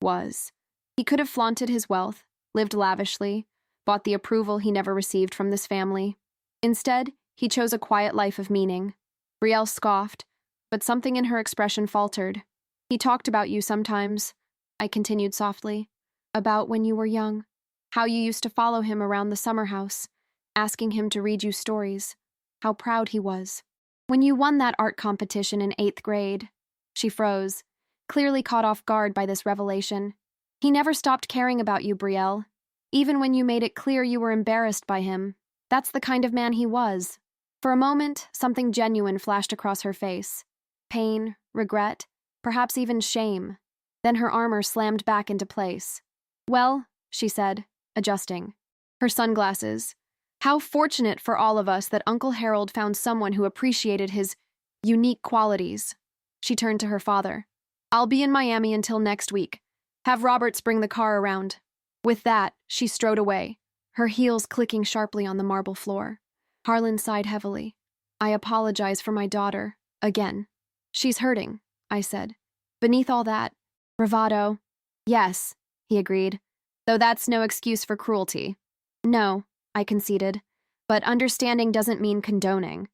was. He could have flaunted his wealth, lived lavishly, bought the approval he never received from this family. Instead, he chose a quiet life of meaning." Brielle scoffed. but something in her expression faltered. He talked about you sometimes, I continued softly. About when you were young. How you used to follow him around the summer house, asking him to read you stories. How proud he was. When you won that art competition in 8th grade. She froze, clearly caught off guard by this revelation. He never stopped caring about you, Brielle. Even when you made it clear you were embarrassed by him. That's the kind of man he was. For a moment, something genuine flashed across her face. Pain, regret, perhaps even shame. Then her armor slammed back into place. Well, she said, adjusting her sunglasses. How fortunate for all of us that Uncle Harold found someone who appreciated his unique qualities. She turned to her father. I'll be in Miami until next week. Have Roberts bring the car around. With that, she strode away, her heels clicking sharply on the marble floor. Harlan sighed heavily. I apologize for my daughter, again. She's hurting, I said. Beneath all that, bravado. Yes, he agreed, though that's no excuse for cruelty. No, I conceded, but understanding doesn't mean condoning.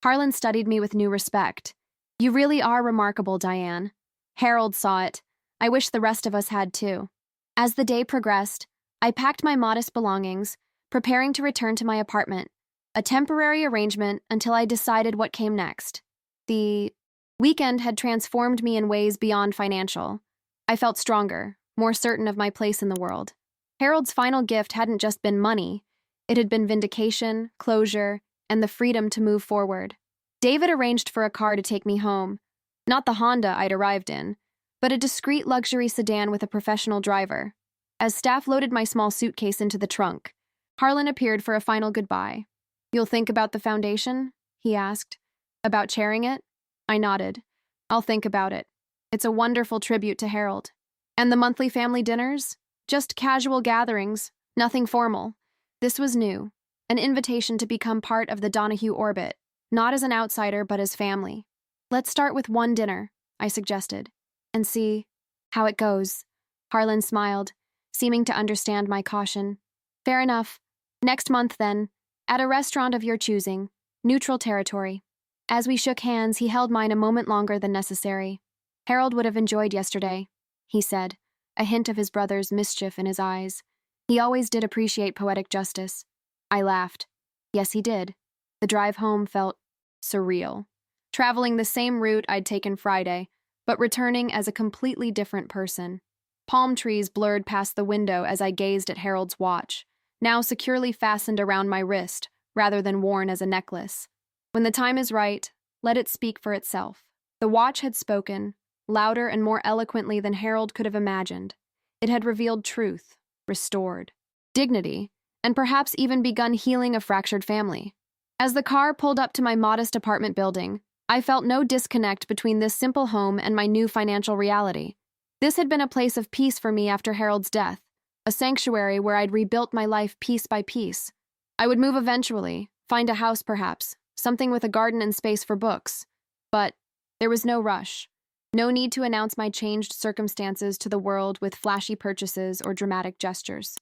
Harlan studied me with new respect. You really are remarkable, Diane. Harold saw it. I wish the rest of us had too. As the day progressed, I packed my modest belongings, preparing to return to my apartment, a temporary arrangement until I decided what came next. The weekend had transformed me in ways beyond financial. I felt stronger, more certain of my place in the world. Harold's final gift hadn't just been money. It had been vindication, closure, and the freedom to move forward. David arranged for a car to take me home. Not the Honda I'd arrived in, but a discreet luxury sedan with a professional driver. As staff loaded my small suitcase into the trunk, Harlan appeared for a final goodbye. You'll think about the foundation? He asked. About chairing it? I nodded. I'll think about it. It's a wonderful tribute to Harold. And the monthly family dinners? Just casual gatherings, nothing formal. This was new, an invitation to become part of the Donahue orbit, not as an outsider but as family. Let's start with one dinner, I suggested, and see how it goes. Harlan smiled, seeming to understand my caution. Fair enough. Next month, then, at a restaurant of your choosing, neutral territory. As we shook hands, he held mine a moment longer than necessary. Harold would have enjoyed yesterday, he said, a hint of his brother's mischief in his eyes. He always did appreciate poetic justice. I laughed. Yes, he did. The drive home felt surreal. Traveling the same route I'd taken Friday, but returning as a completely different person. Palm trees blurred past the window as I gazed at Harold's watch, now securely fastened around my wrist rather than worn as a necklace. When the time is right, let it speak for itself. The watch had spoken, louder and more eloquently than Harold could have imagined. It had revealed truth, restored dignity, and perhaps even begun healing a fractured family. As the car pulled up to my modest apartment building, I felt no disconnect between this simple home and my new financial reality. This had been a place of peace for me after Harold's death, a sanctuary where I'd rebuilt my life piece by piece. I would move eventually, find a house perhaps, something with a garden and space for books. But there was no rush. No need to announce my changed circumstances to the world with flashy purchases or dramatic gestures.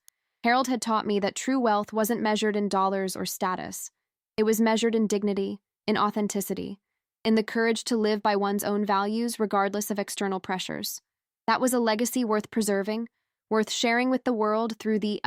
Harold had taught me that true wealth wasn't measured in dollars or status. It was measured in dignity, in authenticity, in the courage to live by one's own values regardless of external pressures. That was a legacy worth preserving, worth sharing with the world through the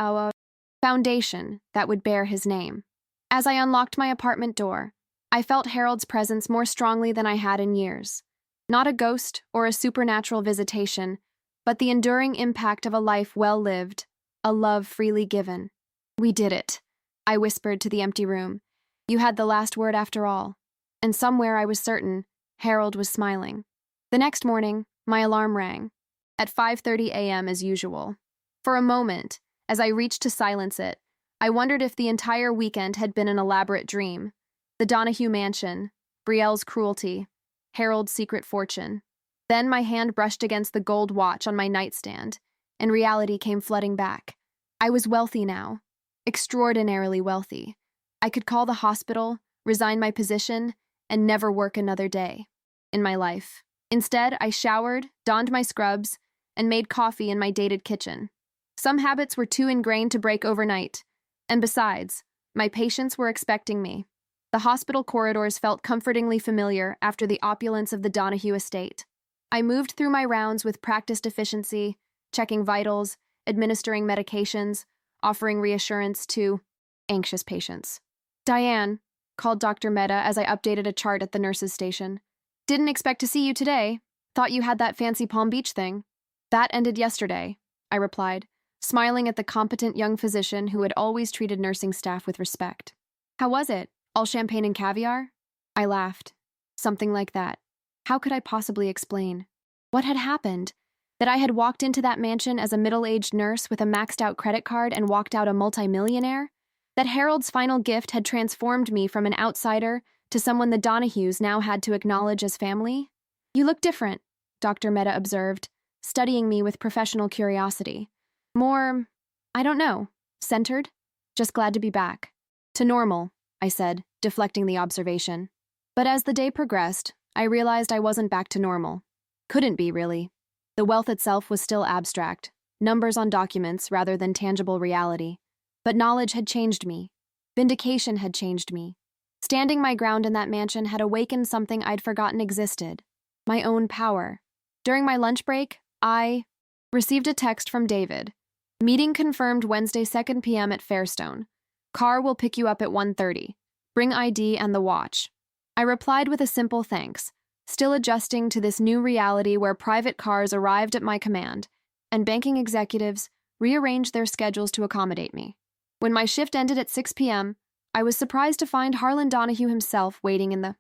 foundation that would bear his name. As I unlocked my apartment door, I felt Harold's presence more strongly than I had in years. Not a ghost or a supernatural visitation, but the enduring impact of a life well lived, a love freely given. We did it, I whispered to the empty room. You had the last word after all. And somewhere I was certain, Harold was smiling. The next morning, my alarm rang. At 5:30 a.m. as usual. For a moment, as I reached to silence it, I wondered if the entire weekend had been an elaborate dream. The Donahue mansion, Brielle's cruelty, Harold's secret fortune. Then my hand brushed against the gold watch on my nightstand, and reality came flooding back. I was wealthy now. Extraordinarily wealthy. I could call the hospital, resign my position, and never work another day in my life. Instead, I showered, donned my scrubs, and made coffee in my dated kitchen. Some habits were too ingrained to break overnight, and besides, my patients were expecting me. The hospital corridors felt comfortingly familiar after the opulence of the Donahue estate. I moved through my rounds with practiced efficiency, checking vitals, administering medications, offering reassurance to anxious patients. "Diane," called Dr. Mehta as I updated a chart at the nurse's station. "Didn't expect to see you today. Thought you had that fancy Palm Beach thing." "That ended yesterday," I replied, smiling at the competent young physician who had always treated nursing staff with respect. "How was it? All champagne and caviar?" I laughed. Something like that. How could I possibly explain? What had happened? That I had walked into that mansion as a middle-aged nurse with a maxed-out credit card and walked out a multimillionaire? That Harold's final gift had transformed me from an outsider to someone the Donahues now had to acknowledge as family? "You look different," Dr. Mehta observed, studying me with professional curiosity. "More, I don't know, centered? Just glad to be back." "To normal," I said, deflecting the observation. But as the day progressed, I realized I wasn't back to normal. Couldn't be, really. The wealth itself was still abstract, numbers on documents rather than tangible reality. But knowledge had changed me. Vindication had changed me. Standing my ground in that mansion had awakened something I'd forgotten existed. My own power. During my lunch break, I received a text from David. "Meeting confirmed Wednesday 2 p.m. at Fairstone. Car will pick you up at 1:30. Bring ID and the watch." I replied with a simple thanks, still adjusting to this new reality where private cars arrived at my command, and banking executives rearranged their schedules to accommodate me. When my shift ended at 6 p.m., I was surprised to find Harlan Donahue himself waiting in the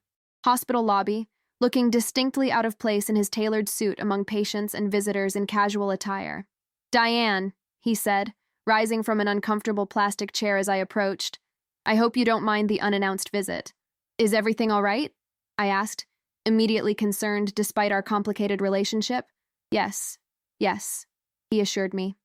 hospital lobby, looking distinctly out of place in his tailored suit among patients and visitors in casual attire. "Diane," he said, rising from an uncomfortable plastic chair as I approached, "I hope you don't mind the unannounced visit." "Is everything all right?" I asked, immediately concerned despite our complicated relationship. Yes, he assured me.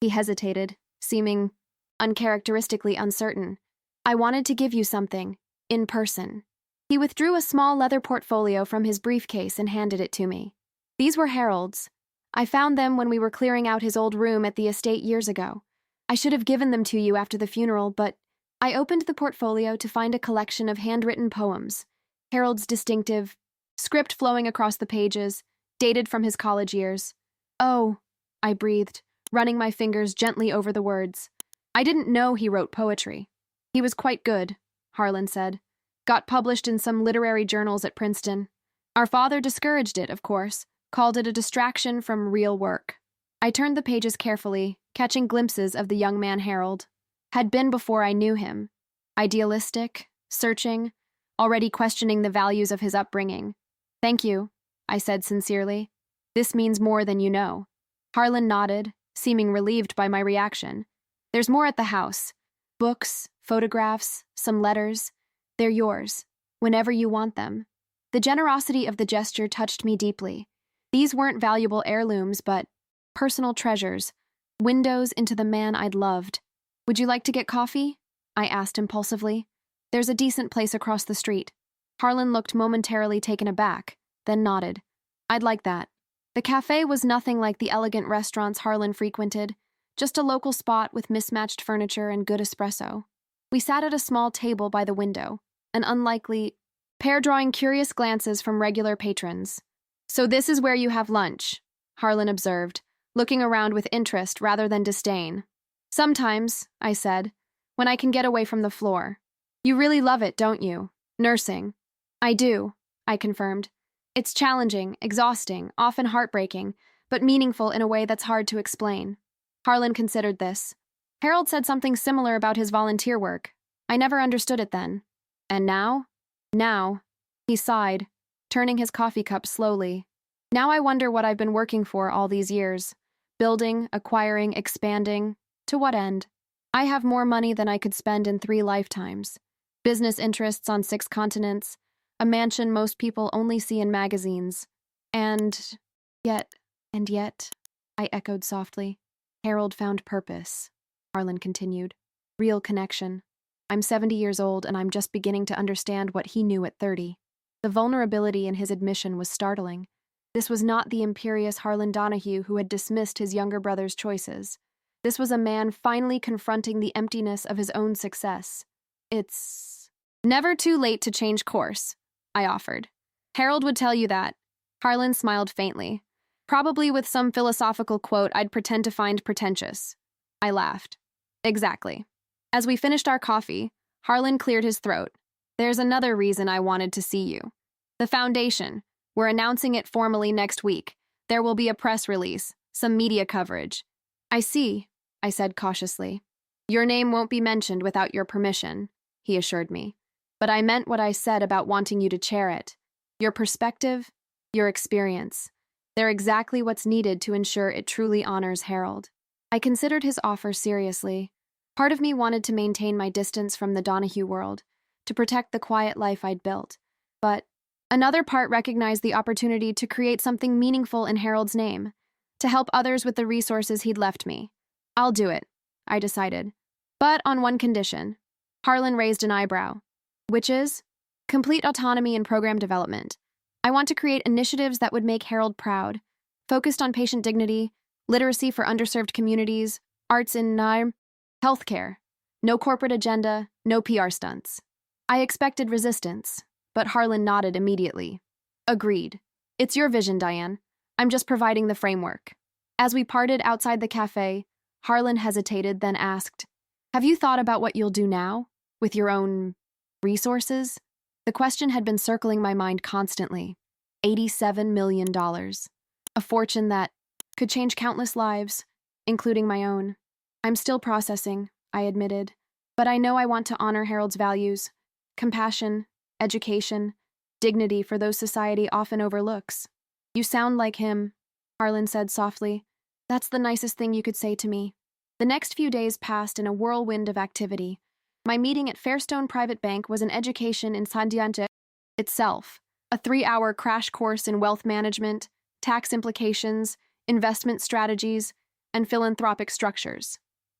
He hesitated, seeming uncharacteristically uncertain. "I wanted to give you something, in person." He withdrew a small leather portfolio from his briefcase and handed it to me. "These were Harold's. I found them when we were clearing out his old room at the estate years ago. I should have given them to you after the funeral, but..." I opened the portfolio to find a collection of handwritten poems, Harold's distinctive script flowing across the pages, dated from his college years. "Oh," I breathed, running my fingers gently over the words. "I didn't know he wrote poetry." "He was quite good," Harlan said. "Got published in some literary journals at Princeton. Our father discouraged it, of course, called it a distraction from real work." I turned the pages carefully, catching glimpses of the young man Harold. Had been before I knew him. Idealistic, searching, already questioning the values of his upbringing. "Thank you," I said sincerely. "This means more than you know." Harlan nodded, seeming relieved by my reaction. "There's more at the house. Books, photographs, some letters. They're yours, whenever you want them." The generosity of the gesture touched me deeply. These weren't valuable heirlooms, but personal treasures, windows into the man I'd loved. "Would you like to get coffee?" I asked impulsively. "There's a decent place across the street." Harlan looked momentarily taken aback, then nodded. "I'd like that." The cafe was nothing like the elegant restaurants Harlan frequented, just a local spot with mismatched furniture and good espresso. We sat at a small table by the window, an unlikely pair drawing curious glances from regular patrons. "So this is where you have lunch," Harlan observed, looking around with interest rather than disdain. "Sometimes," I said, "when I can get away from the floor." "You really love it, don't you? Nursing." "I do," I confirmed. "It's challenging, exhausting, often heartbreaking, but meaningful in a way that's hard to explain." Harlan considered this. Harold said something similar about his volunteer work. I never understood it then. "And now?" "Now," he sighed, turning his coffee cup slowly. "Now I wonder what I've been working for all these years. Building, acquiring, expanding. To what end? I have more money than I could spend in 3 lifetimes. Business interests on 6 continents. A mansion most people only see in magazines. And yet, I echoed softly. "Harold found purpose," Harlan continued. "Real connection. I'm 70 years old and I'm just beginning to understand what he knew at 30. The vulnerability in his admission was startling. This was not the imperious Harlan Donahue who had dismissed his younger brother's choices. This was a man finally confronting the emptiness of his own success. Never too late to change course, I offered. Harold would tell you that. Harlan smiled faintly. Probably with some philosophical quote I'd pretend to find pretentious. I laughed. Exactly. As we finished our coffee, Harlan cleared his throat. There's another reason I wanted to see you. The foundation. We're announcing it formally next week. There will be a press release, some media coverage. I see, I said cautiously. Your name won't be mentioned without your permission, he assured me. But I meant what I said about wanting you to chair it. Your perspective, your experience. They're exactly what's needed to ensure it truly honors Harold. I considered his offer seriously. Part of me wanted to maintain my distance from the Donahue world, to protect the quiet life I'd built. But another part recognized the opportunity to create something meaningful in Harold's name, to help others with the resources he'd left me. I'll do it, I decided. But on one condition. Harlan raised an eyebrow. Which is? Complete autonomy in program development. I want to create initiatives that would make Harold proud, focused on patient dignity, literacy for underserved communities, arts in healthcare. No corporate agenda, no PR stunts. I expected resistance, but Harlan nodded immediately. Agreed. It's your vision, Diane. I'm just providing the framework. As we parted outside the cafe, Harlan hesitated, then asked, Have you thought about what you'll do now, with your own resources? The question had been circling my mind constantly. $87 million. A fortune that could change countless lives, including my own. I'm still processing, I admitted, but I know I want to honor Harold's values, compassion, education, dignity for those society often overlooks. You sound like him, Harlan said softly. That's the nicest thing you could say to me. The next few days passed in a whirlwind of activity. My meeting at Fairstone Private Bank was an education in Sandiante itself, a 3-hour crash course in wealth management, tax implications, investment strategies, and philanthropic structures.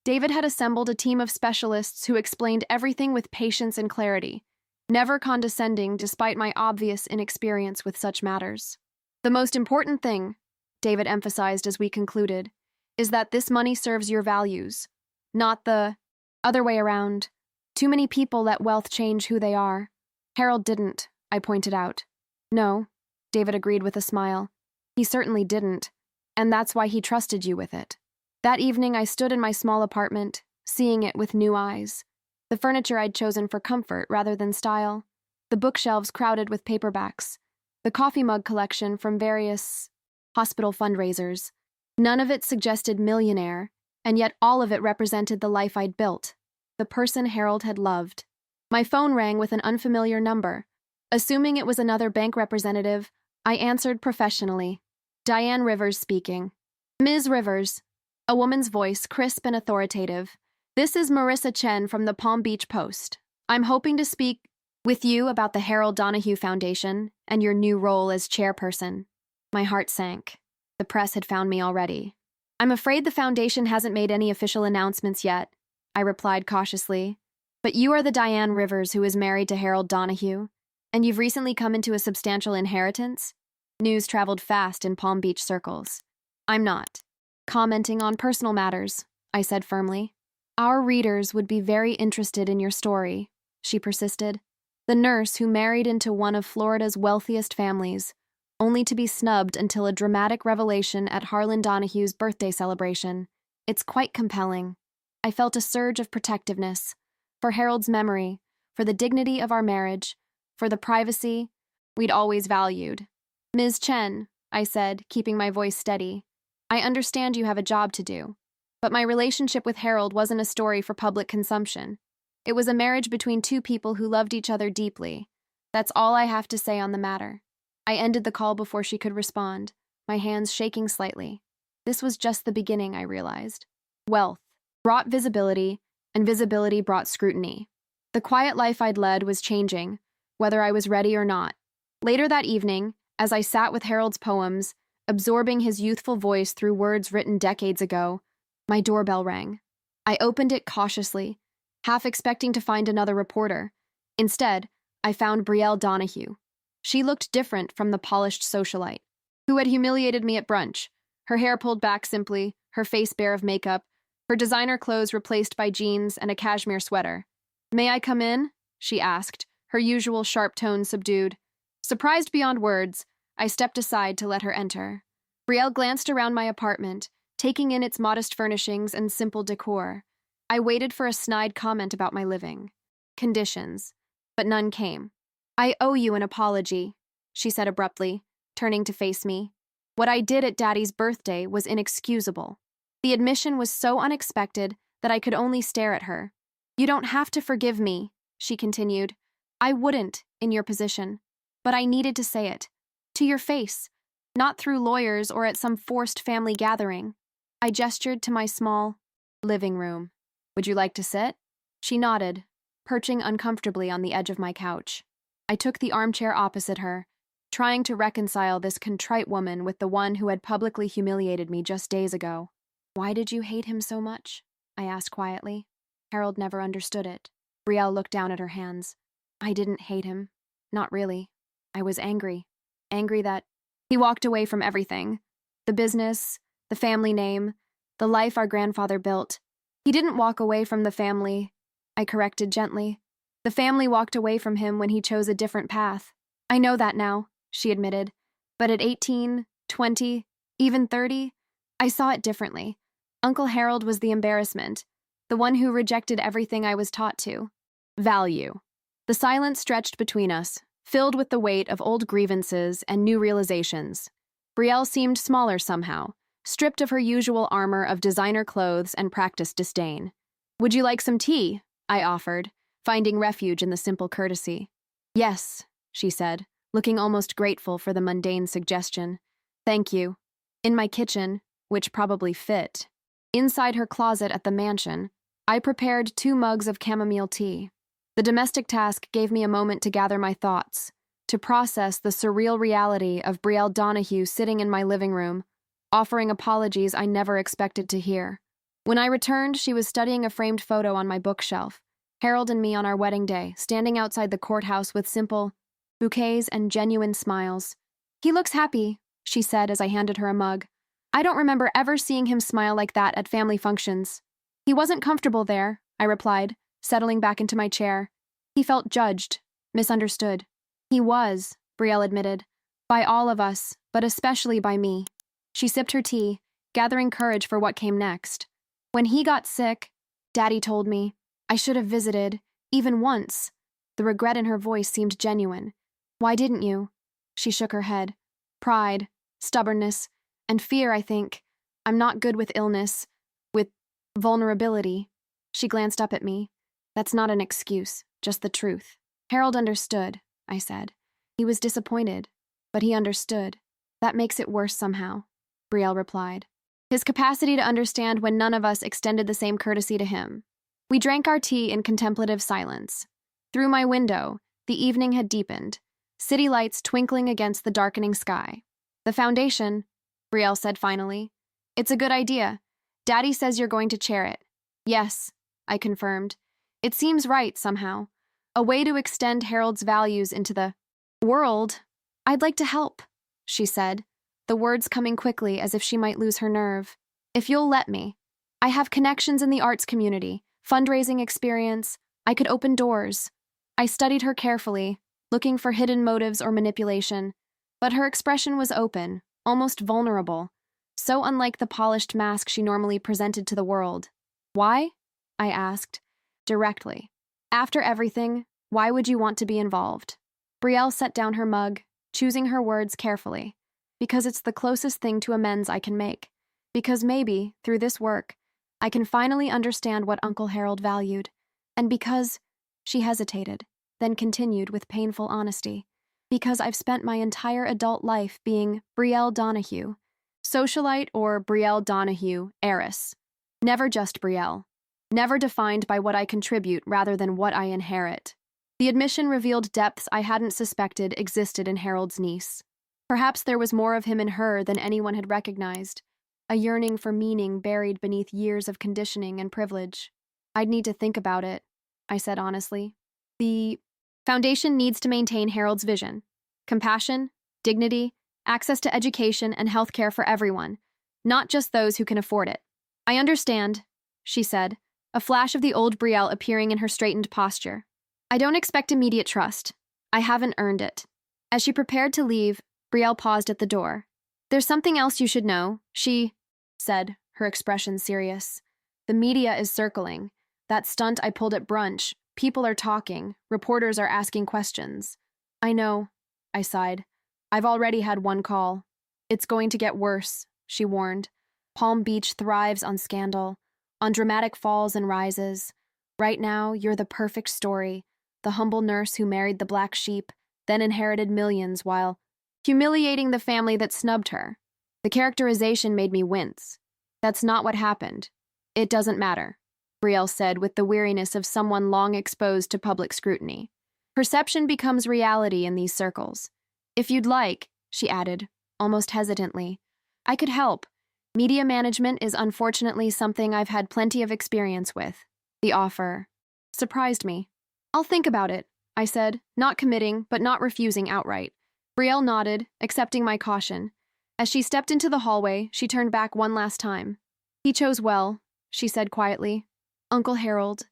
David had assembled a team of specialists who explained everything with patience and clarity, never condescending despite my obvious inexperience with such matters. The most important thing, David emphasized as we concluded, is that this money serves your values, not the other way around. Too many people let wealth change who they are. Harold didn't, I pointed out. No, David agreed with a smile. He certainly didn't, and that's why he trusted you with it. That evening I stood in my small apartment, seeing it with new eyes. The furniture I'd chosen for comfort rather than style, the bookshelves crowded with paperbacks, the coffee mug collection from various hospital fundraisers. None of it suggested millionaire, and yet all of it represented the life I'd built, the person Harold had loved. My phone rang with an unfamiliar number. Assuming it was another bank representative, I answered professionally. Diane Rivers speaking. Ms. Rivers, a woman's voice, crisp and authoritative. This is Marissa Chen from the Palm Beach Post. I'm hoping to speak with you about the Harold Donahue Foundation and your new role as chairperson. My heart sank. The press had found me already. I'm afraid the foundation hasn't made any official announcements yet, I replied cautiously. But you are the Diane Rivers who is married to Harold Donahue, and you've recently come into a substantial inheritance? News traveled fast in Palm Beach circles. I'm not commenting on personal matters, I said firmly. Our readers would be very interested in your story, she persisted. The nurse who married into one of Florida's wealthiest families, only to be snubbed until a dramatic revelation at Harlan Donahue's birthday celebration. It's quite compelling. I felt a surge of protectiveness, for Harold's memory, for the dignity of our marriage, for the privacy we'd always valued. Ms. Chen, I said, keeping my voice steady, I understand you have a job to do, but my relationship with Harold wasn't a story for public consumption. It was a marriage between two people who loved each other deeply. That's all I have to say on the matter. I ended the call before she could respond, my hands shaking slightly. This was just the beginning, I realized. Wealth brought visibility, and visibility brought scrutiny. The quiet life I'd led was changing, whether I was ready or not. Later that evening, as I sat with Harold's poems, absorbing his youthful voice through words written decades ago, my doorbell rang. I opened it cautiously, half expecting to find another reporter. Instead, I found Brielle Donahue. She looked different from the polished socialite who had humiliated me at brunch, her hair pulled back simply, her face bare of makeup, her designer clothes replaced by jeans and a cashmere sweater. May I come in? She asked, her usual sharp tone subdued. Surprised beyond words, I stepped aside to let her enter. Brielle glanced around my apartment, taking in its modest furnishings and simple decor. I waited for a snide comment about my living conditions, but none came. "I owe you an apology," she said abruptly, turning to face me. "What I did at Daddy's birthday was inexcusable." The admission was so unexpected that I could only stare at her. "You don't have to forgive me," she continued. "I wouldn't, in your position. But I needed to say it. To your face. Not through lawyers or at some forced family gathering." I gestured to my small living room. "Would you like to sit?" She nodded, perching uncomfortably on the edge of my couch. I took the armchair opposite her, trying to reconcile this contrite woman with the one who had publicly humiliated me just days ago. "Why did you hate him so much?" I asked quietly. Harold never understood it. Brielle looked down at her hands. "I didn't hate him. Not really. I was angry. Angry that he walked away from everything. The business, the family name, the life our grandfather built. He didn't walk away from the family," I corrected gently. "The family walked away from him when he chose a different path." "I know that now," she admitted. "But at 18, 20, even 30, I saw it differently. Uncle Harold was the embarrassment, the one who rejected everything I was taught to value." The silence stretched between us, filled with the weight of old grievances and new realizations. Brielle seemed smaller somehow, stripped of her usual armor of designer clothes and practiced disdain. "Would you like some tea?" I offered, finding refuge in the simple courtesy. "Yes," she said, looking almost grateful for the mundane suggestion. "Thank you." In my kitchen, which probably fit, inside her closet at the mansion, I prepared 2 mugs of chamomile tea. The domestic task gave me a moment to gather my thoughts, to process the surreal reality of Brielle Donahue sitting in my living room, offering apologies I never expected to hear. When I returned, she was studying a framed photo on my bookshelf, Harold and me on our wedding day, standing outside the courthouse with simple bouquets and genuine smiles. "He looks happy," she said as I handed her a mug. "I don't remember ever seeing him smile like that at family functions." "He wasn't comfortable there," I replied, settling back into my chair. "He felt judged, misunderstood." "He was," Brielle admitted, "by all of us, but especially by me." She sipped her tea, gathering courage for what came next. "When he got sick, Daddy told me, I should have visited, even once." The regret in her voice seemed genuine. "Why didn't you?" She shook her head. "Pride, stubbornness, and fear, I think. I'm not good with illness, with vulnerability." She glanced up at me. "That's not an excuse, just the truth." "Harold understood," I said. "He was disappointed, but he understood. That makes it worse somehow," Brielle replied. "His capacity to understand when none of us extended the same courtesy to him." We drank our tea in contemplative silence. Through my window, the evening had deepened, city lights twinkling against the darkening sky. "The foundation," Brielle said finally. "It's a good idea. Daddy says you're going to chair it." "Yes," I confirmed. "It seems right, somehow. A way to extend Harold's values into the world." "I'd like to help," she said, the words coming quickly as if she might lose her nerve. "If you'll let me. I have connections in the arts community, fundraising experience. I could open doors." I studied her carefully, looking for hidden motives or manipulation, but her expression was open, almost vulnerable, so unlike the polished mask she normally presented to the world. "Why?" I asked, directly. "After everything, why would you want to be involved?" Brielle set down her mug, choosing her words carefully. "Because it's the closest thing to amends I can make. Because maybe, through this work, I can finally understand what Uncle Harold valued. And because," she hesitated, then continued with painful honesty, "because I've spent my entire adult life being Brielle Donahue, socialite or Brielle Donahue, heiress. Never just Brielle. Never defined by what I contribute rather than what I inherit." The admission revealed depths I hadn't suspected existed in Harold's niece. Perhaps there was more of him in her than anyone had recognized, a yearning for meaning buried beneath years of conditioning and privilege. "I'd need to think about it," I said honestly. "The foundation needs to maintain Harold's vision. Compassion, dignity, access to education and health care for everyone, not just those who can afford it." "I understand," she said, a flash of the old Brielle appearing in her straightened posture. I don't expect immediate trust. I haven't earned it. As she prepared to leave, Brielle paused at the door. There's something else you should know, she said, her expression serious. The media is circling. That stunt I pulled at brunch. People are talking. Reporters are asking questions. I know, I sighed. I've already had one call. It's going to get worse, she warned. Palm Beach thrives on scandal, on dramatic falls and rises. Right now, you're the perfect story. The humble nurse who married the black sheep, then inherited millions while humiliating the family that snubbed her. The characterization made me wince. That's not what happened. It doesn't matter, Brielle said with the weariness of someone long exposed to public scrutiny. Perception becomes reality in these circles. If you'd like, she added, almost hesitantly, I could help. Media management is unfortunately something I've had plenty of experience with. The offer surprised me. I'll think about it, I said, not committing, but not refusing outright. Brielle nodded, accepting my caution. As she stepped into the hallway, she turned back one last time. He chose well, she said quietly. Uncle Harold.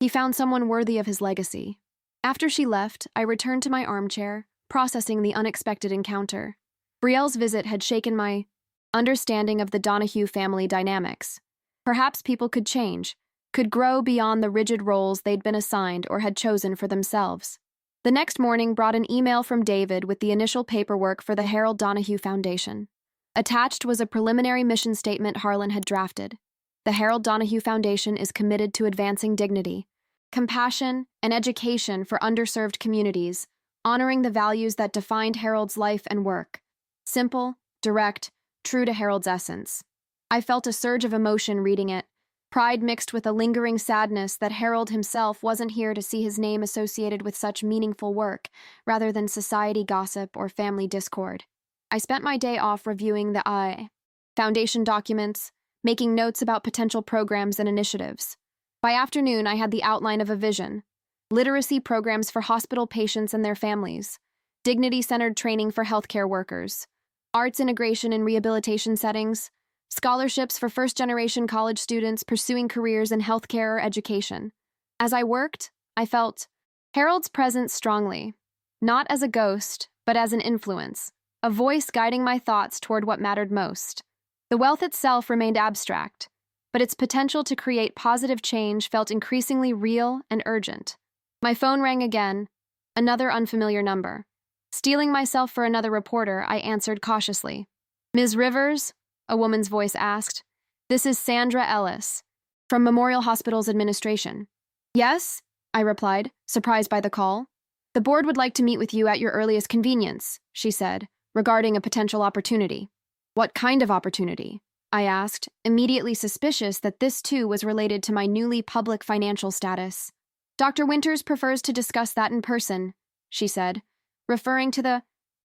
He found someone worthy of his legacy. After she left, I returned to my armchair, processing the unexpected encounter. Brielle's visit had shaken my understanding of the Donahue family dynamics. Perhaps people could change, could grow beyond the rigid roles they'd been assigned or had chosen for themselves. The next morning brought an email from David with the initial paperwork for the Harold Donahue Foundation. Attached was a preliminary mission statement Harlan had drafted. The Harold Donahue Foundation is committed to advancing dignity, compassion, and education for underserved communities, honoring the values that defined Harold's life and work. Simple, direct, true to Harold's essence. I felt a surge of emotion reading it, pride mixed with a lingering sadness that Harold himself wasn't here to see his name associated with such meaningful work, rather than society gossip or family discord. I spent my day off reviewing the Foundation documents, making notes about potential programs and initiatives. By afternoon, I had the outline of a vision: literacy programs for hospital patients and their families, dignity-centered training for healthcare workers, arts integration in rehabilitation settings, scholarships for first-generation college students pursuing careers in healthcare or education. As I worked, I felt Harold's presence strongly, not as a ghost, but as an influence, a voice guiding my thoughts toward what mattered most. The wealth itself remained abstract, but its potential to create positive change felt increasingly real and urgent. My phone rang again, another unfamiliar number. Steeling myself for another reporter, I answered cautiously. Ms. Rivers? A woman's voice asked. This is Sandra Ellis, from Memorial Hospital's administration. Yes? I replied, surprised by the call. The board would like to meet with you at your earliest convenience, she said, regarding a potential opportunity. What kind of opportunity? I asked, immediately suspicious that this too was related to my newly public financial status. Dr. Winters prefers to discuss that in person, she said, referring to the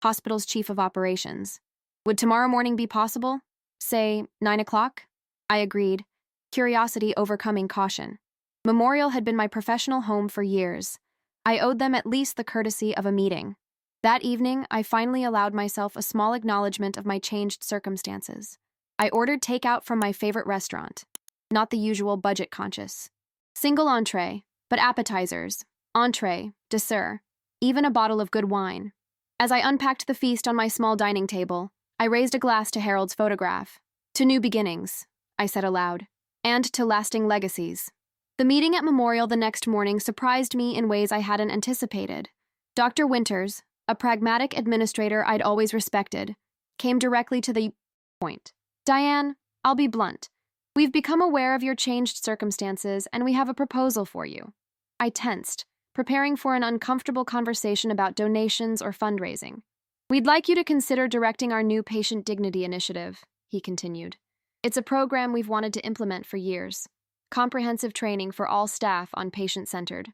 hospital's chief of operations. Would tomorrow morning be possible? Say, 9 o'clock? I agreed, curiosity overcoming caution. Memorial had been my professional home for years. I owed them at least the courtesy of a meeting. That evening, I finally allowed myself a small acknowledgement of my changed circumstances. I ordered takeout from my favorite restaurant, not the usual budget-conscious. Single entree, but appetizers, entree, dessert, even a bottle of good wine. As I unpacked the feast on my small dining table, I raised a glass to Harold's photograph. To new beginnings, I said aloud, and to lasting legacies. The meeting at Memorial the next morning surprised me in ways I hadn't anticipated. Dr. Winters, a pragmatic administrator I'd always respected, came directly to the point. Diane, I'll be blunt. We've become aware of your changed circumstances, and we have a proposal for you. I tensed, preparing for an uncomfortable conversation about donations or fundraising. We'd like you to consider directing our new Patient Dignity Initiative, he continued. It's a program we've wanted to implement for years. Comprehensive training for all staff on patient-centered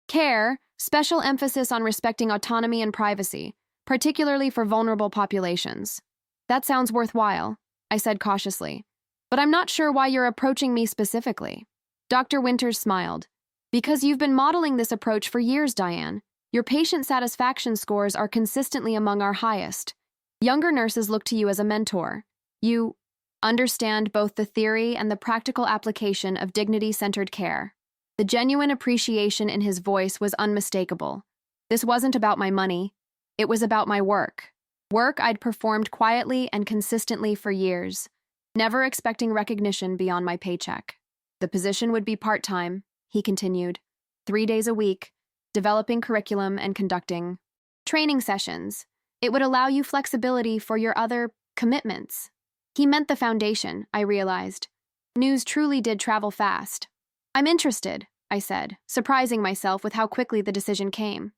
care, special emphasis on respecting autonomy and privacy, particularly for vulnerable populations. That sounds worthwhile, I said cautiously, but I'm not sure why you're approaching me specifically. Dr. Winters smiled. Because you've been modeling this approach for years, Diane. Your patient satisfaction scores are consistently among our highest. Younger nurses look to you as a mentor. You understand both the theory and the practical application of dignity-centered care. The genuine appreciation in his voice was unmistakable. This wasn't about my money. It was about my work. Work I'd performed quietly and consistently for years, never expecting recognition beyond my paycheck. The position would be part-time, he continued, 3 days a week, developing curriculum and conducting training sessions. It would allow you flexibility for your other commitments. He meant the foundation, I realized. News truly did travel fast. I'm interested, I said, surprising myself with how quickly the decision came.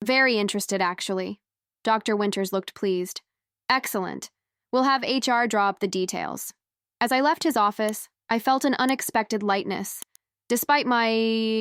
Very interested, actually. Dr. Winters looked pleased. Excellent. We'll have HR draw up the details. As I left his office, I felt an unexpected lightness. Despite my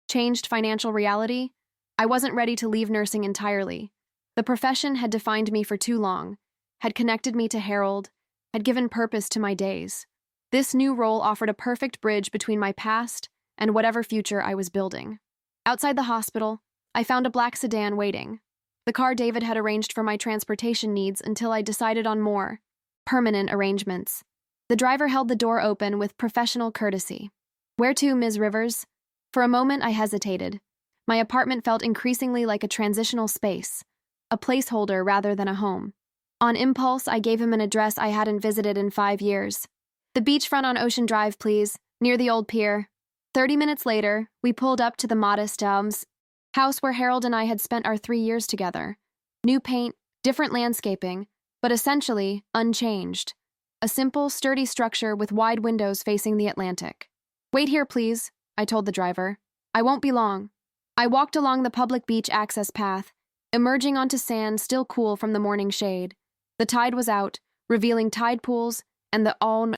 changed financial reality, I wasn't ready to leave nursing entirely. The profession had defined me for too long, had connected me to Harold, had given purpose to my days. This new role offered a perfect bridge between my past and whatever future I was building. Outside the hospital, I found a black sedan waiting. The car David had arranged for my transportation needs until I decided on more permanent arrangements. The driver held the door open with professional courtesy. "Where to, Ms. Rivers?" For a moment, I hesitated. My apartment felt increasingly like a transitional space, a placeholder rather than a home. On impulse, I gave him an address I hadn't visited in 5 years. "The beachfront on Ocean Drive, please, near the old pier." 30 minutes later, we pulled up to the modest house where Harold and I had spent our 3 years together. New paint, different landscaping, but essentially unchanged. A simple, sturdy structure with wide windows facing the Atlantic. "Wait here, please," I told the driver. "I won't be long." I walked along the public beach access path, emerging onto sand still cool from the morning shade. The tide was out, revealing tide pools and the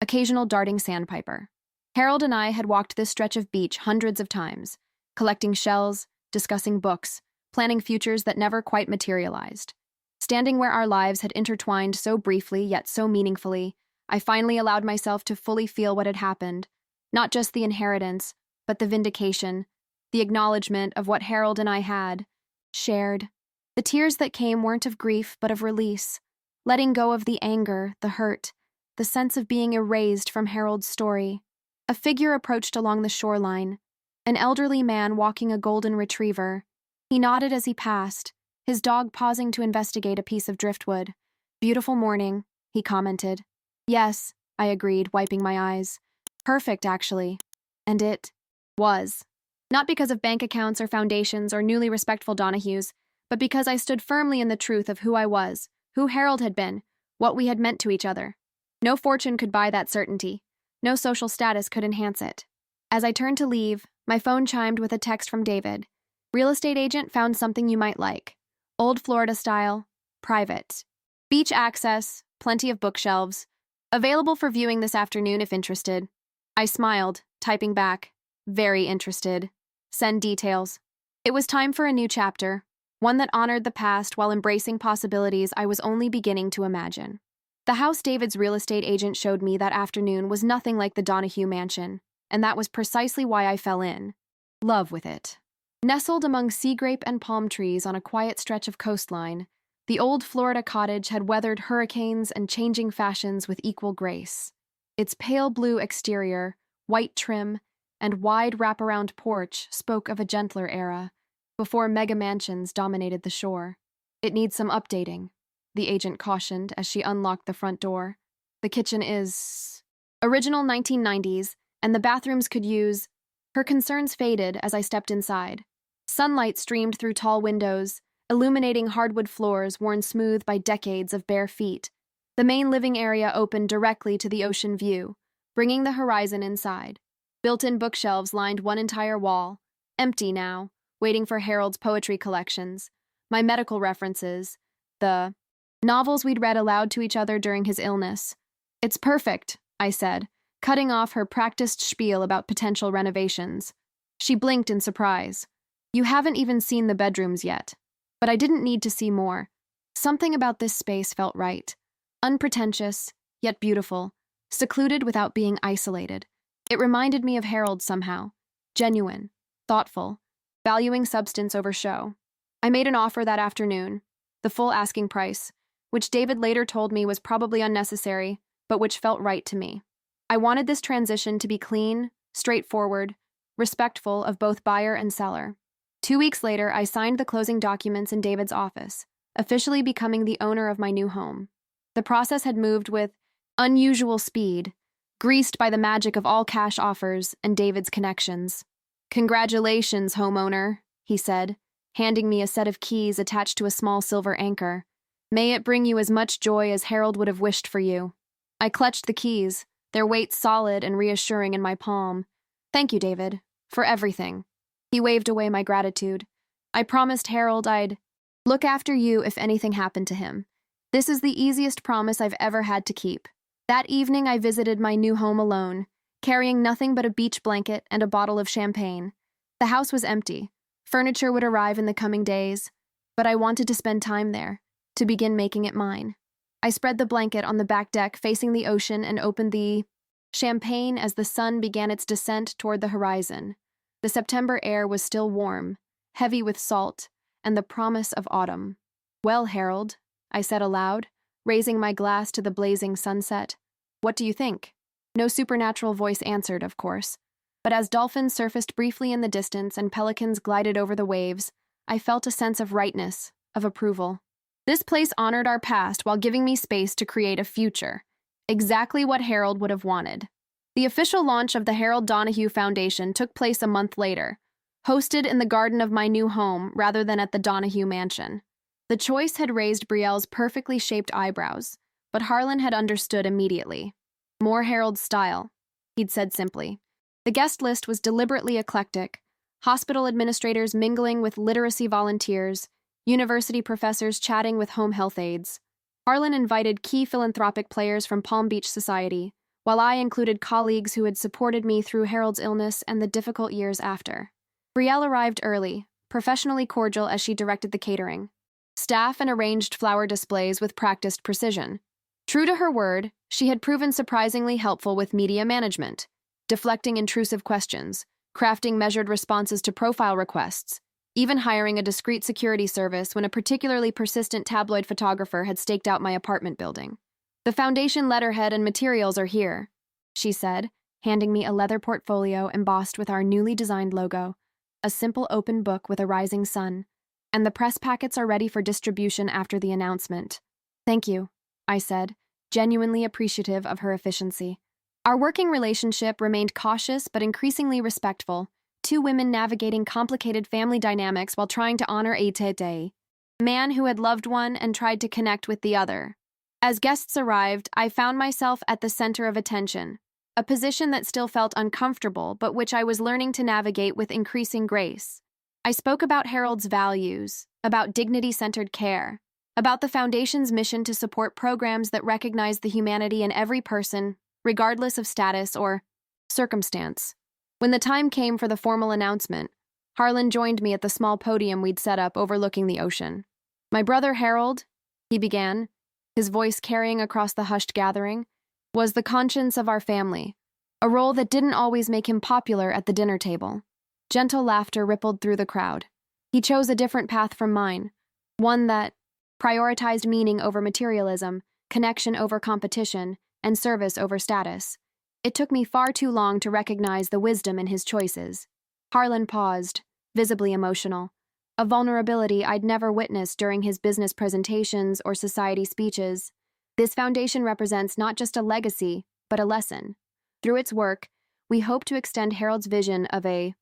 occasional darting sandpiper. Harold and I had walked this stretch of beach hundreds of times, collecting shells, discussing books, planning futures that never quite materialized. Standing where our lives had intertwined so briefly yet so meaningfully, I finally allowed myself to fully feel what had happened, not just the inheritance, but the vindication, the acknowledgement of what Harold and I had shared. The tears that came weren't of grief, but of release, letting go of the anger, the hurt, the sense of being erased from Harold's story. A figure approached along the shoreline, an elderly man walking a golden retriever. He nodded as he passed, his dog pausing to investigate a piece of driftwood. "Beautiful morning," he commented. "Yes," I agreed, wiping my eyes. "Perfect, actually." And it was. Not because of bank accounts or foundations or newly respectful Donahues, but because I stood firmly in the truth of who I was, who Harold had been, what we had meant to each other. No fortune could buy that certainty. No social status could enhance it. As I turned to leave, my phone chimed with a text from David. "Real estate agent found something you might like. Old Florida style, private. Beach access, plenty of bookshelves. Available for viewing this afternoon if interested." I smiled, typing back, "Very interested. Send details." It was time for a new chapter, one that honored the past while embracing possibilities I was only beginning to imagine. The house David's real estate agent showed me that afternoon was nothing like the Donahue mansion, and that was precisely why I fell in love with it. Nestled among sea grape and palm trees on a quiet stretch of coastline, the old Florida cottage had weathered hurricanes and changing fashions with equal grace. Its pale blue exterior, white trim, and wide wraparound porch spoke of a gentler era, before mega mansions dominated the shore. "It needs some updating," the agent cautioned as she unlocked the front door. "The kitchen is original 1990s, and the bathrooms could use—" Her concerns faded as I stepped inside. Sunlight streamed through tall windows, illuminating hardwood floors worn smooth by decades of bare feet. The main living area opened directly to the ocean view, bringing the horizon inside. Built-in bookshelves lined one entire wall, empty now, waiting for Harold's poetry collections, my medical references, the novels we'd read aloud to each other during his illness. "It's perfect," I said, cutting off her practiced spiel about potential renovations. She blinked in surprise. "You haven't even seen the bedrooms yet." But I didn't need to see more. Something about this space felt right. Unpretentious, yet beautiful, secluded without being isolated. It reminded me of Harold somehow. Genuine, thoughtful, valuing substance over show. I made an offer that afternoon, the full asking price, which David later told me was probably unnecessary, but which felt right to me. I wanted this transition to be clean, straightforward, respectful of both buyer and seller. 2 weeks later, I signed the closing documents in David's office, officially becoming the owner of my new home. The process had moved with unusual speed, greased by the magic of all cash offers and David's connections. "Congratulations, homeowner," he said, handing me a set of keys attached to a small silver anchor. "May it bring you as much joy as Harold would have wished for you." I clutched the keys, their weight solid and reassuring in my palm. "Thank you, David, for everything." He waved away my gratitude. "I promised Harold I'd look after you if anything happened to him. This is the easiest promise I've ever had to keep." That evening, I visited my new home alone, carrying nothing but a beach blanket and a bottle of champagne. The house was empty. Furniture would arrive in the coming days, but I wanted to spend time there, to begin making it mine. I spread the blanket on the back deck facing the ocean and opened the champagne as the sun began its descent toward the horizon. The September air was still warm, heavy with salt, and the promise of autumn. "Well, Harold," I said aloud, raising my glass to the blazing sunset. "What do you think?" No supernatural voice answered, of course, but as dolphins surfaced briefly in the distance and pelicans glided over the waves, I felt a sense of rightness, of approval. This place honored our past while giving me space to create a future, exactly what Harold would have wanted. The official launch of the Harold Donahue Foundation took place a month later, hosted in the garden of my new home rather than at the Donahue mansion. The choice had raised Brielle's perfectly shaped eyebrows, but Harlan had understood immediately. "More Harold's style," he'd said simply. The guest list was deliberately eclectic, hospital administrators mingling with literacy volunteers, university professors chatting with home health aides. Harlan invited key philanthropic players from Palm Beach society, while I included colleagues who had supported me through Harold's illness and the difficult years after. Brielle arrived early, professionally cordial as she directed the catering. Staff and arranged flower displays with practiced precision. True to her word, she had proven surprisingly helpful with media management, deflecting intrusive questions, crafting measured responses to profile requests, even hiring a discreet security service when a particularly persistent tabloid photographer had staked out my apartment building. "The foundation letterhead and materials are here," she said, handing me a leather portfolio embossed with our newly designed logo, a simple open book with a rising sun. "And the press packets are ready for distribution after the announcement." "Thank you," I said, genuinely appreciative of her efficiency. Our working relationship remained cautious but increasingly respectful, two women navigating complicated family dynamics while trying to honor a man who had loved one and tried to connect with the other. As guests arrived, I found myself at the center of attention, a position that still felt uncomfortable but which I was learning to navigate with increasing grace. I spoke about Harold's values, about dignity-centered care, about the Foundation's mission to support programs that recognize the humanity in every person, regardless of status or circumstance. When the time came for the formal announcement, Harlan joined me at the small podium we'd set up overlooking the ocean. "My brother Harold," he began, his voice carrying across the hushed gathering, "was the conscience of our family, a role that didn't always make him popular at the dinner table." Gentle laughter rippled through the crowd. He chose a different path from mine, one that prioritized meaning over materialism, connection over competition, and service over status. It took me far too long to recognize the wisdom in his choices. Harlan paused, visibly emotional, a vulnerability I'd never witnessed during his business presentations or society speeches. "This foundation represents not just a legacy, but a lesson. Through its work, we hope to extend Harold's vision of a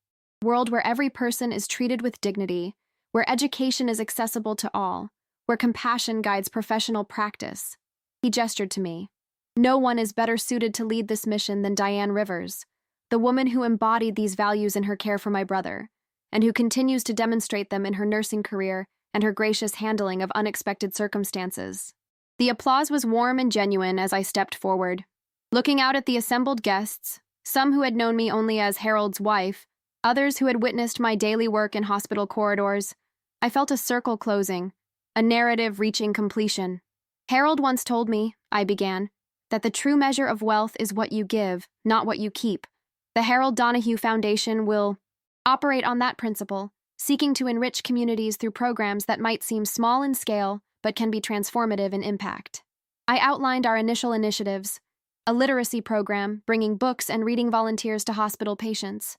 world where every person is treated with dignity, where education is accessible to all, where compassion guides professional practice." He gestured to me. "No one is better suited to lead this mission than Diane Rivers, the woman who embodied these values in her care for my brother, and who continues to demonstrate them in her nursing career and her gracious handling of unexpected circumstances." The applause was warm and genuine as I stepped forward. Looking out at the assembled guests, some who had known me only as Harold's wife, others who had witnessed my daily work in hospital corridors, I felt a circle closing, a narrative reaching completion. "Harold once told me," I began, "that the true measure of wealth is what you give, not what you keep. The Harold Donahue Foundation will operate on that principle, seeking to enrich communities through programs that might seem small in scale but can be transformative in impact." I outlined our initial initiatives, a literacy program bringing books and reading volunteers to hospital patients,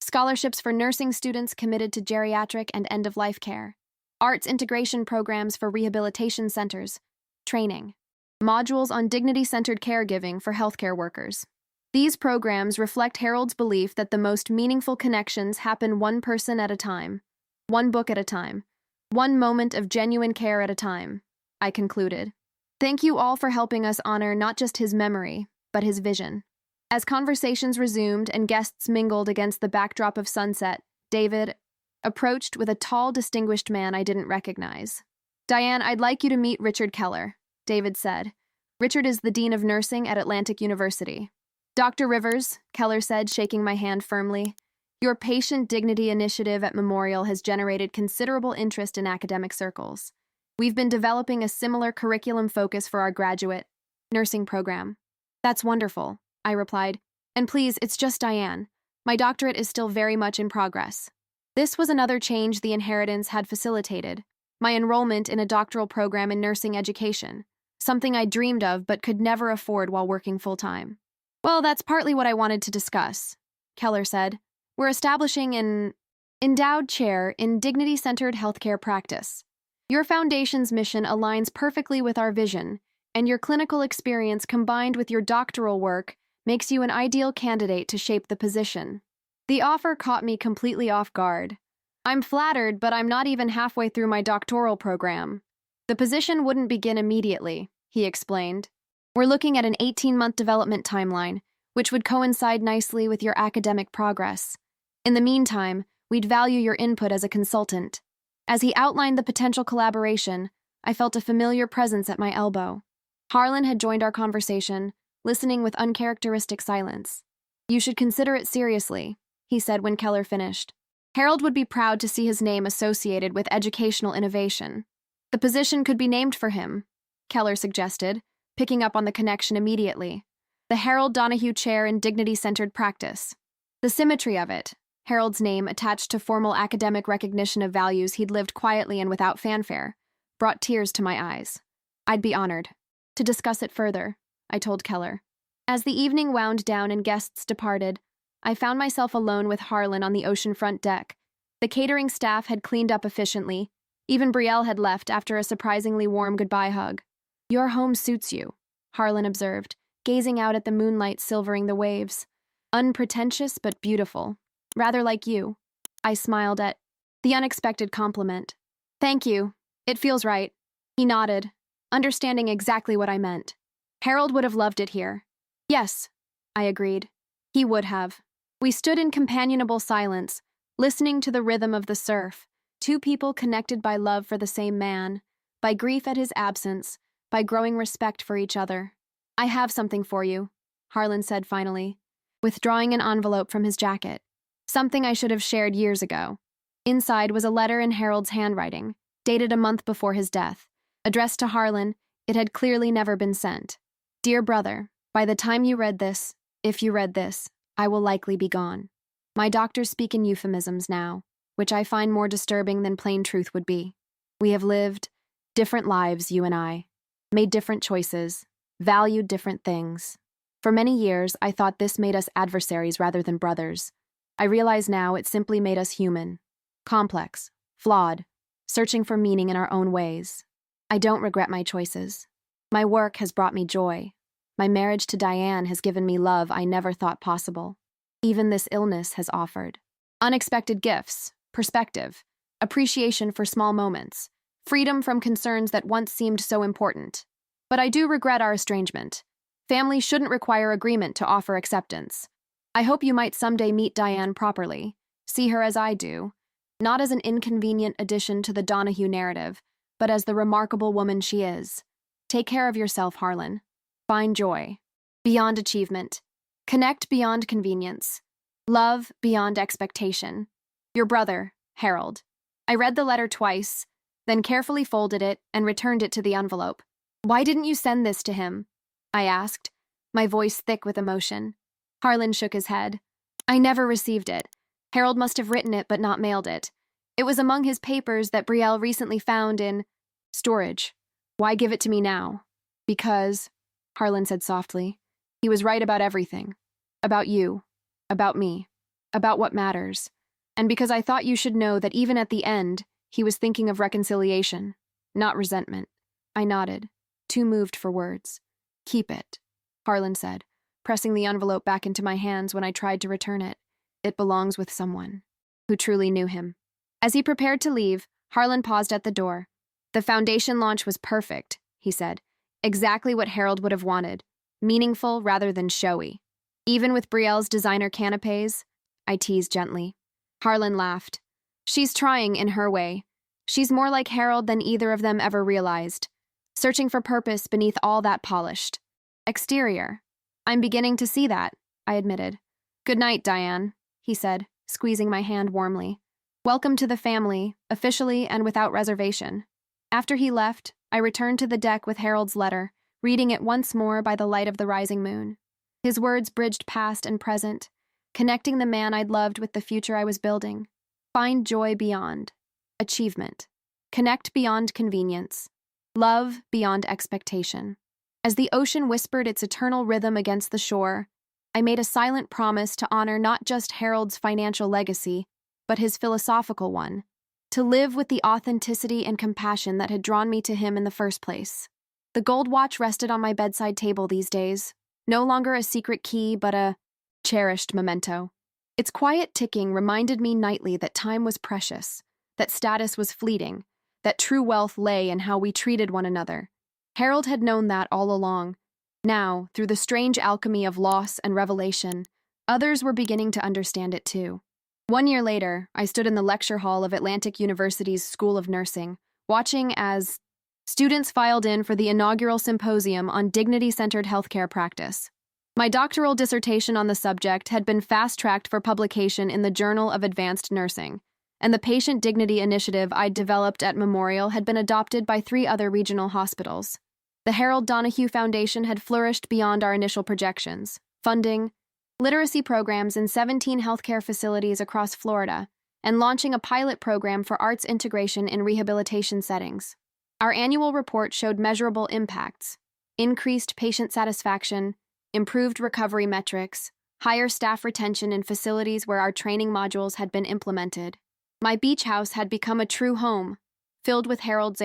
scholarships for nursing students committed to geriatric and end-of-life care, arts integration programs for rehabilitation centers, training, modules on dignity-centered caregiving for healthcare workers. These programs reflect Harold's belief that the most meaningful connections happen one person at a time, one book at a time, one moment of genuine care at a time, I concluded. Thank you all for helping us honor not just his memory, but his vision. As conversations resumed and guests mingled against the backdrop of sunset, David approached with a tall, distinguished man I didn't recognize. Diane, I'd like you to meet Richard Keller, David said. Richard is the Dean of Nursing at Atlantic University. Dr. Rivers, Keller said, shaking my hand firmly, your Patient Dignity Initiative at Memorial has generated considerable interest in academic circles. We've been developing a similar curriculum focus for our graduate nursing program. That's wonderful, I replied. And please, it's just Diane. My doctorate is still very much in progress. This was another change the inheritance had facilitated, my enrollment in a doctoral program in nursing education, something I dreamed of but could never afford while working full-time. Well, that's partly what I wanted to discuss, Keller said. We're establishing an endowed chair in dignity-centered healthcare practice. Your foundation's mission aligns perfectly with our vision, and your clinical experience combined with your doctoral work makes you an ideal candidate to shape the position. The offer caught me completely off guard. I'm flattered, but I'm not even halfway through my doctoral program. The position wouldn't begin immediately, he explained. We're looking at an 18-month development timeline, which would coincide nicely with your academic progress. In the meantime, we'd value your input as a consultant. As he outlined the potential collaboration, I felt a familiar presence at my elbow. Harlan had joined our conversation, listening with uncharacteristic silence. You should consider it seriously, he said when Keller finished. Harold would be proud to see his name associated with educational innovation. The position could be named for him, Keller suggested, picking up on the connection immediately. The Harold Donahue Chair in Dignity-Centered Practice. The symmetry of it, Harold's name attached to formal academic recognition of values he'd lived quietly and without fanfare, brought tears to my eyes. I'd be honored to discuss it further, I told Keller. As the evening wound down and guests departed, I found myself alone with Harlan on the oceanfront deck. The catering staff had cleaned up efficiently. Even Brielle had left after a surprisingly warm goodbye hug. Your home suits you, Harlan observed, gazing out at the moonlight silvering the waves. Unpretentious but beautiful. Rather like you. I smiled at the unexpected compliment. Thank you. It feels right. He nodded, understanding exactly what I meant. Harold would have loved it here. Yes, I agreed. He would have. We stood in companionable silence, listening to the rhythm of the surf, two people connected by love for the same man, by grief at his absence, by growing respect for each other. I have something for you, Harlan said finally, withdrawing an envelope from his jacket. Something I should have shared years ago. Inside was a letter in Harold's handwriting, dated a month before his death. Addressed to Harlan, it had clearly never been sent. Dear brother, by the time you read this, if you read this, I will likely be gone. My doctors speak in euphemisms now, which I find more disturbing than plain truth would be. We have lived different lives, you and I. Made different choices, valued different things. For many years, I thought this made us adversaries rather than brothers. I realize now it simply made us human, complex, flawed, searching for meaning in our own ways. I don't regret my choices. My work has brought me joy. My marriage to Diane has given me love I never thought possible. Even this illness has offered unexpected gifts, perspective, appreciation for small moments, freedom from concerns that once seemed so important. But I do regret our estrangement. Family shouldn't require agreement to offer acceptance. I hope you might someday meet Diane properly, see her as I do, not as an inconvenient addition to the Donahue narrative, but as the remarkable woman she is. Take care of yourself, Harlan. Find joy beyond achievement. Connect beyond convenience. Love beyond expectation. Your brother, Harold. I read the letter twice, then carefully folded it and returned it to the envelope. Why didn't you send this to him? I asked, my voice thick with emotion. Harlan shook his head. I never received it. Harold must have written it but not mailed it. It was among his papers that Brielle recently found in storage. Why give it to me now? Because, Harlan said softly, he was right about everything. About you. About me. about what matters, and because I thought you should know that even at the end, he was thinking of reconciliation, not resentment. I nodded, too moved for words. Keep it, Harlan said, pressing the envelope back into my hands when I tried to return it. It belongs with someone who truly knew him. As he prepared to leave, Harlan paused at the door. The foundation launch was perfect, he said. Exactly what Harold would have wanted. Meaningful rather than showy. Even with Brielle's designer canapes, I teased gently. Harlan laughed. She's trying in her way. She's more like Harold than either of them ever realized, searching for purpose beneath all that polished exterior. I'm beginning to see that, I admitted. Good night, Diane, he said, squeezing my hand warmly. Welcome to the family, officially and without reservation. After he left, I returned to the deck with Harold's letter, reading it once more by the light of the rising moon. His words bridged past and present, connecting the man I'd loved with the future I was building. Find joy beyond achievement. Connect beyond convenience. Love beyond expectation. As the ocean whispered its eternal rhythm against the shore, I made a silent promise to honor not just Harold's financial legacy, but his philosophical one, to live with the authenticity and compassion that had drawn me to him in the first place. The gold watch rested on my bedside table these days, no longer a secret key, but a cherished memento. Its quiet ticking reminded me nightly that time was precious, that status was fleeting, that true wealth lay in how we treated one another. Harold had known that all along. Now, through the strange alchemy of loss and revelation, others were beginning to understand it too. 1 year later, I stood in the lecture hall of Atlantic University's School of Nursing, watching as students filed in for the inaugural symposium on dignity-centered healthcare practice. My doctoral dissertation on the subject had been fast-tracked for publication in the Journal of Advanced Nursing, and the patient dignity initiative I'd developed at Memorial had been adopted by 3 other regional hospitals. The Harold Donahue Foundation had flourished beyond our initial projections, funding literacy programs in 17 healthcare facilities across Florida, and launching a pilot program for arts integration in rehabilitation settings. Our annual report showed measurable impacts: increased patient satisfaction, improved recovery metrics, higher staff retention in facilities where our training modules had been implemented. My beach house had become a true home, filled with Harold's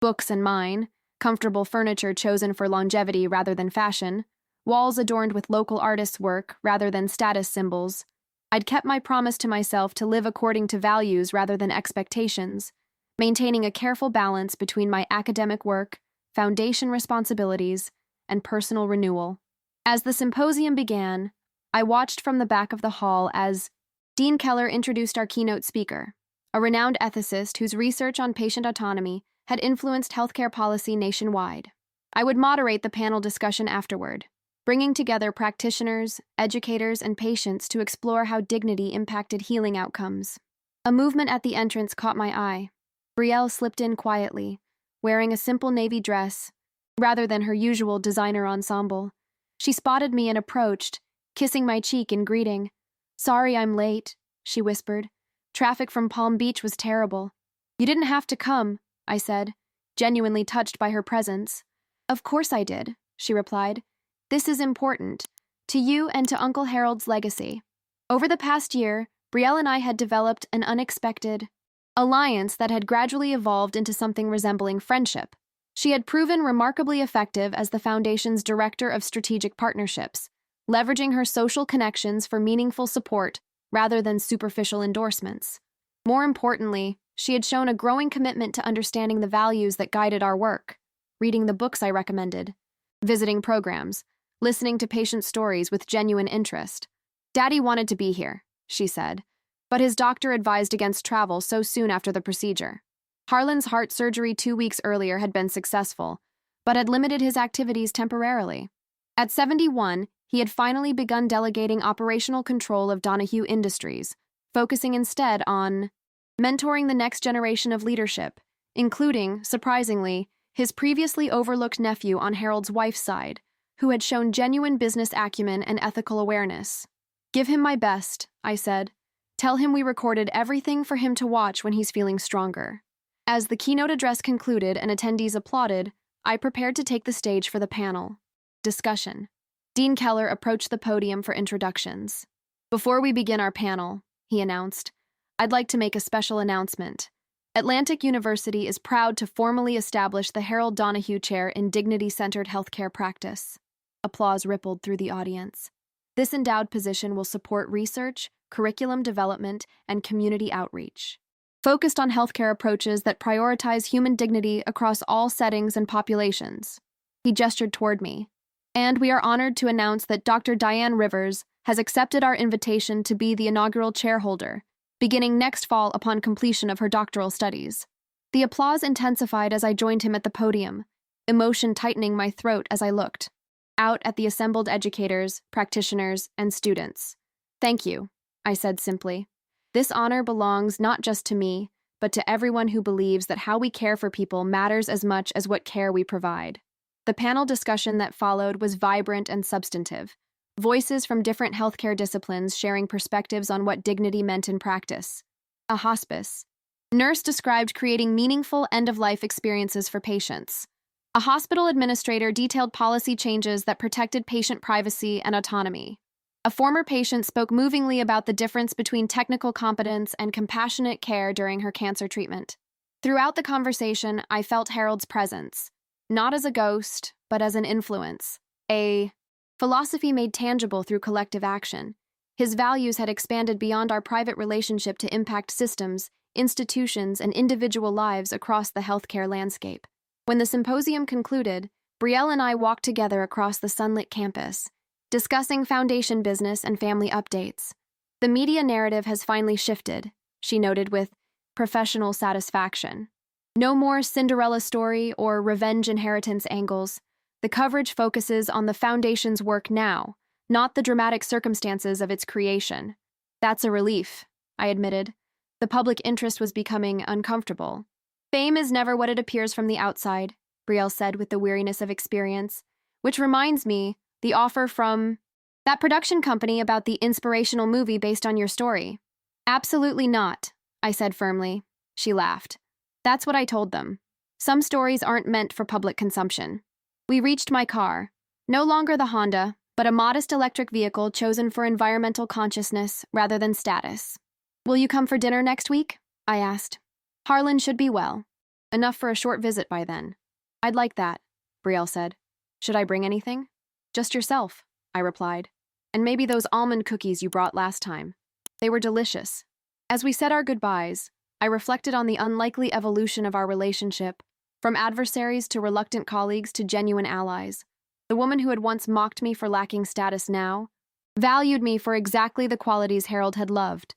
books and mine, comfortable furniture chosen for longevity rather than fashion, walls adorned with local artists' work rather than status symbols. I'd kept my promise to myself to live according to values rather than expectations, maintaining a careful balance between my academic work, foundation responsibilities, and personal renewal. As the symposium began, I watched from the back of the hall as Dean Keller introduced our keynote speaker, a renowned ethicist whose research on patient autonomy had influenced healthcare policy nationwide. I would moderate the panel discussion afterward, bringing together practitioners, educators, and patients to explore how dignity impacted healing outcomes. A movement at the entrance caught my eye. Brielle slipped in quietly, wearing a simple navy dress, rather than her usual designer ensemble. She spotted me and approached, kissing my cheek in greeting. "Sorry I'm late," she whispered. "Traffic from Palm Beach was terrible." "You didn't have to come," I said, genuinely touched by her presence. "Of course I did," she replied. "This is important, to you and to Uncle Harold's legacy." Over the past year, Brielle and I had developed an unexpected alliance that had gradually evolved into something resembling friendship. She had proven remarkably effective as the Foundation's Director of Strategic Partnerships, leveraging her social connections for meaningful support rather than superficial endorsements. More importantly, she had shown a growing commitment to understanding the values that guided our work, reading the books I recommended, visiting programs, listening to patient stories with genuine interest. "Daddy wanted to be here," she said, but his doctor advised against travel so soon after the procedure. Harlan's heart surgery 2 weeks earlier had been successful, but had limited his activities temporarily. At 71, he had finally begun delegating operational control of Donahue Industries, focusing instead on mentoring the next generation of leadership, including, surprisingly, his previously overlooked nephew on Harold's wife's side, who had shown genuine business acumen and ethical awareness. "Give him my best," I said. "Tell him we recorded everything for him to watch when he's feeling stronger." As the keynote address concluded and attendees applauded, I prepared to take the stage for the panel discussion. Dean Keller approached the podium for introductions. Before we begin our panel, he announced, I'd like to make a special announcement. Atlantic University is proud to formally establish the Harold Donahue Chair in Dignity-Centered Healthcare Practice. Applause rippled through the audience. This endowed position will support research, curriculum development, and community outreach, focused on healthcare approaches that prioritize human dignity across all settings and populations. He gestured toward me. And we are honored to announce that Dr. Diane Rivers has accepted our invitation to be the inaugural chairholder, beginning next fall upon completion of her doctoral studies. The applause intensified as I joined him at the podium, emotion tightening my throat as I looked out at the assembled educators, practitioners, and students. Thank you, I said simply. This honor belongs not just to me, but to everyone who believes that how we care for people matters as much as what care we provide. The panel discussion that followed was vibrant and substantive. Voices from different healthcare disciplines sharing perspectives on what dignity meant in practice. A hospice. Nurse described creating meaningful end-of-life experiences for patients. A hospital administrator detailed policy changes that protected patient privacy and autonomy. A former patient spoke movingly about the difference between technical competence and compassionate care during her cancer treatment. Throughout the conversation, I felt Harold's presence, not as a ghost, but as an influence, a philosophy made tangible through collective action. His values had expanded beyond our private relationship to impact systems, institutions, and individual lives across the healthcare landscape. When the symposium concluded, Brielle and I walked together across the sunlit campus, discussing foundation business and family updates. The media narrative has finally shifted, she noted with professional satisfaction. No more Cinderella story or revenge inheritance angles. The coverage focuses on the foundation's work now, not the dramatic circumstances of its creation. That's a relief, I admitted. The public interest was becoming uncomfortable. Fame is never what it appears from the outside, Brielle said with the weariness of experience. Which reminds me, the offer from that production company about the inspirational movie based on your story. Absolutely not, I said firmly. She laughed. That's what I told them. Some stories aren't meant for public consumption. We reached my car. No longer the Honda, but a modest electric vehicle chosen for environmental consciousness rather than status. Will you come for dinner next week? I asked. Harlan should be well. Enough for a short visit by then. I'd like that, Brielle said. Should I bring anything? Just yourself, I replied. And maybe those almond cookies you brought last time. They were delicious. As we said our goodbyes, I reflected on the unlikely evolution of our relationship, from adversaries to reluctant colleagues to genuine allies. The woman who had once mocked me for lacking status now valued me for exactly the qualities Harold had loved: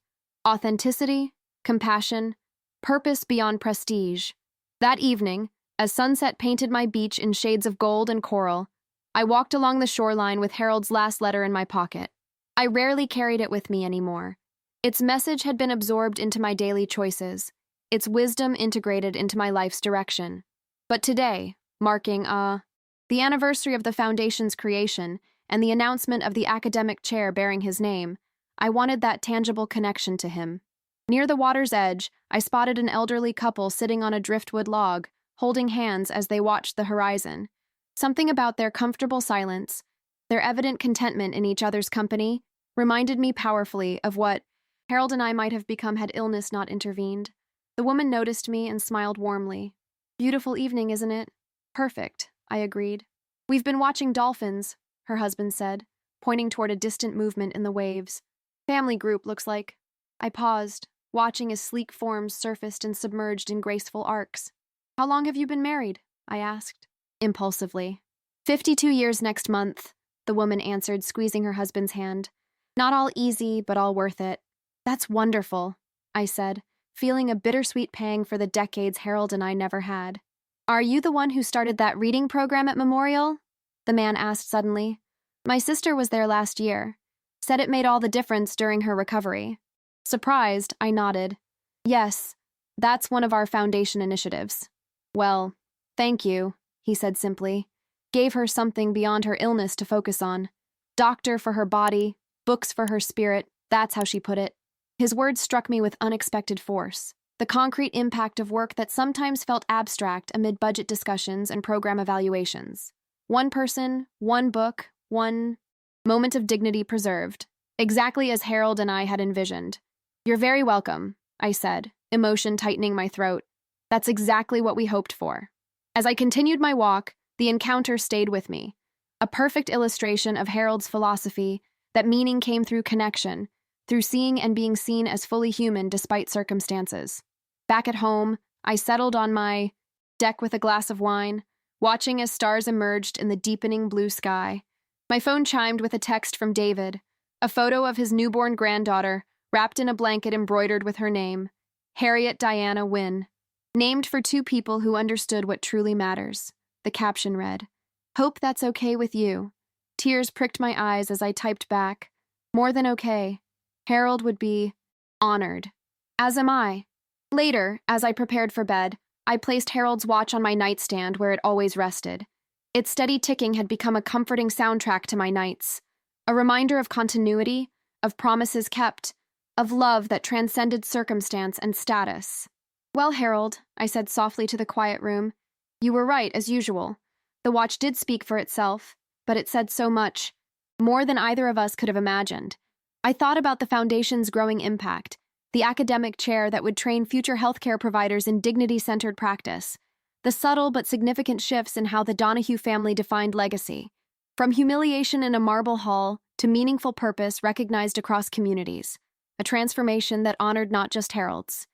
authenticity, compassion, purpose beyond prestige. That evening, as sunset painted my beach in shades of gold and coral, I walked along the shoreline with Harold's last letter in my pocket. I rarely carried it with me anymore. Its message had been absorbed into my daily choices, its wisdom integrated into my life's direction. But today, marking the anniversary of the Foundation's creation and the announcement of the academic chair bearing his name, I wanted that tangible connection to him. Near the water's edge, I spotted an elderly couple sitting on a driftwood log, holding hands as they watched the horizon. Something about their comfortable silence, their evident contentment in each other's company, reminded me powerfully of what Harold and I might have become had illness not intervened. The woman noticed me and smiled warmly. Beautiful evening, isn't it? Perfect, I agreed. We've been watching dolphins, her husband said, pointing toward a distant movement in the waves. Family group, looks like. I paused, watching as sleek forms surfaced and submerged in graceful arcs. How long have you been married? I asked, impulsively. 52 years next month, the woman answered, squeezing her husband's hand. Not all easy, but all worth it. That's wonderful, I said, feeling a bittersweet pang for the decades Harold and I never had. Are you the one who started that reading program at Memorial? The man asked suddenly. My sister was there last year. Said it made all the difference during her recovery. Surprised, I nodded. Yes, that's one of our foundation initiatives. Well, thank you, he said simply. Gave her something beyond her illness to focus on. Doctor for her body, books for her spirit, that's how she put it. His words struck me with unexpected force. The concrete impact of work that sometimes felt abstract amid budget discussions and program evaluations. One person, one book, one moment of dignity preserved. exactly as Harold and I had envisioned. "You're very welcome," I said, emotion tightening my throat. "That's exactly what we hoped for." As I continued my walk, the encounter stayed with me, a perfect illustration of Harold's philosophy that meaning came through connection, through seeing and being seen as fully human despite circumstances. Back at home, I settled on my deck with a glass of wine, watching as stars emerged in the deepening blue sky. My phone chimed with a text from David, a photo of his newborn granddaughter, wrapped in a blanket embroidered with her name, Harriet Diana Wynne. Named for two people who understood what truly matters. The caption read, "Hope that's okay with you." Tears pricked my eyes as I typed back, "More than okay. Harold would be honored. As am I." Later, as I prepared for bed, I placed Harold's watch on my nightstand where it always rested. Its steady ticking had become a comforting soundtrack to my nights, a reminder of continuity, of promises kept, of love that transcended circumstance and status. "Well, Harold," I said softly to the quiet room, "you were right, as usual. The watch did speak for itself, but it said so much, more than either of us could have imagined. I thought about the Foundation's growing impact, the academic chair that would train future healthcare providers in dignity-centered practice, the subtle but significant shifts in how the Donahue family defined legacy, from humiliation in a marble hall to meaningful purpose recognized across communities, a transformation that honored not just Harold's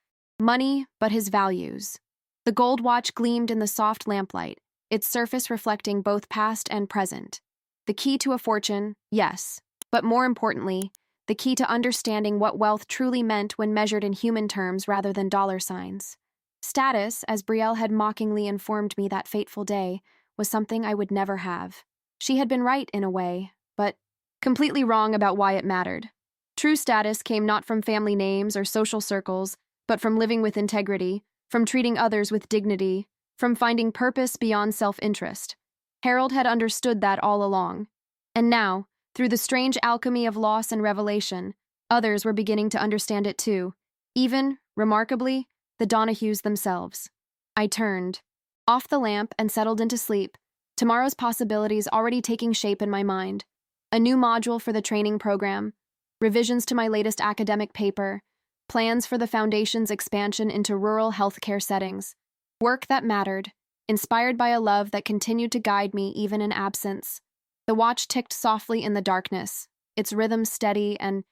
money, but his values." The gold watch gleamed in the soft lamplight, its surface reflecting both past and present. The key to a fortune, yes, but more importantly, the key to understanding what wealth truly meant when measured in human terms rather than dollar signs. Status, as Brielle had mockingly informed me that fateful day, was something I would never have. She had been right in a way, but completely wrong about why it mattered. True status came not from family names or social circles, but from living with integrity, from treating others with dignity, from finding purpose beyond self-interest. Harold had understood that all along. And now, through the strange alchemy of loss and revelation, others were beginning to understand it too, even, remarkably, the Donahues themselves. I turned off the lamp and settled into sleep, tomorrow's possibilities already taking shape in my mind. A new module for the training program, revisions to my latest academic paper, plans for the Foundation's expansion into rural healthcare settings. Work that mattered, inspired by a love that continued to guide me even in absence. The watch ticked softly in the darkness, its rhythm steady and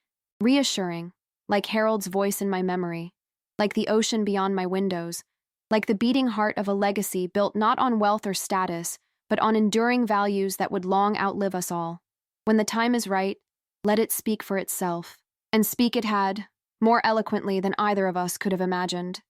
reassuring, like Harold's voice in my memory, like the ocean beyond my windows, like the beating heart of a legacy built not on wealth or status, but on enduring values that would long outlive us all. When the time is right, let it speak for itself. And speak it had, more eloquently than either of us could have imagined.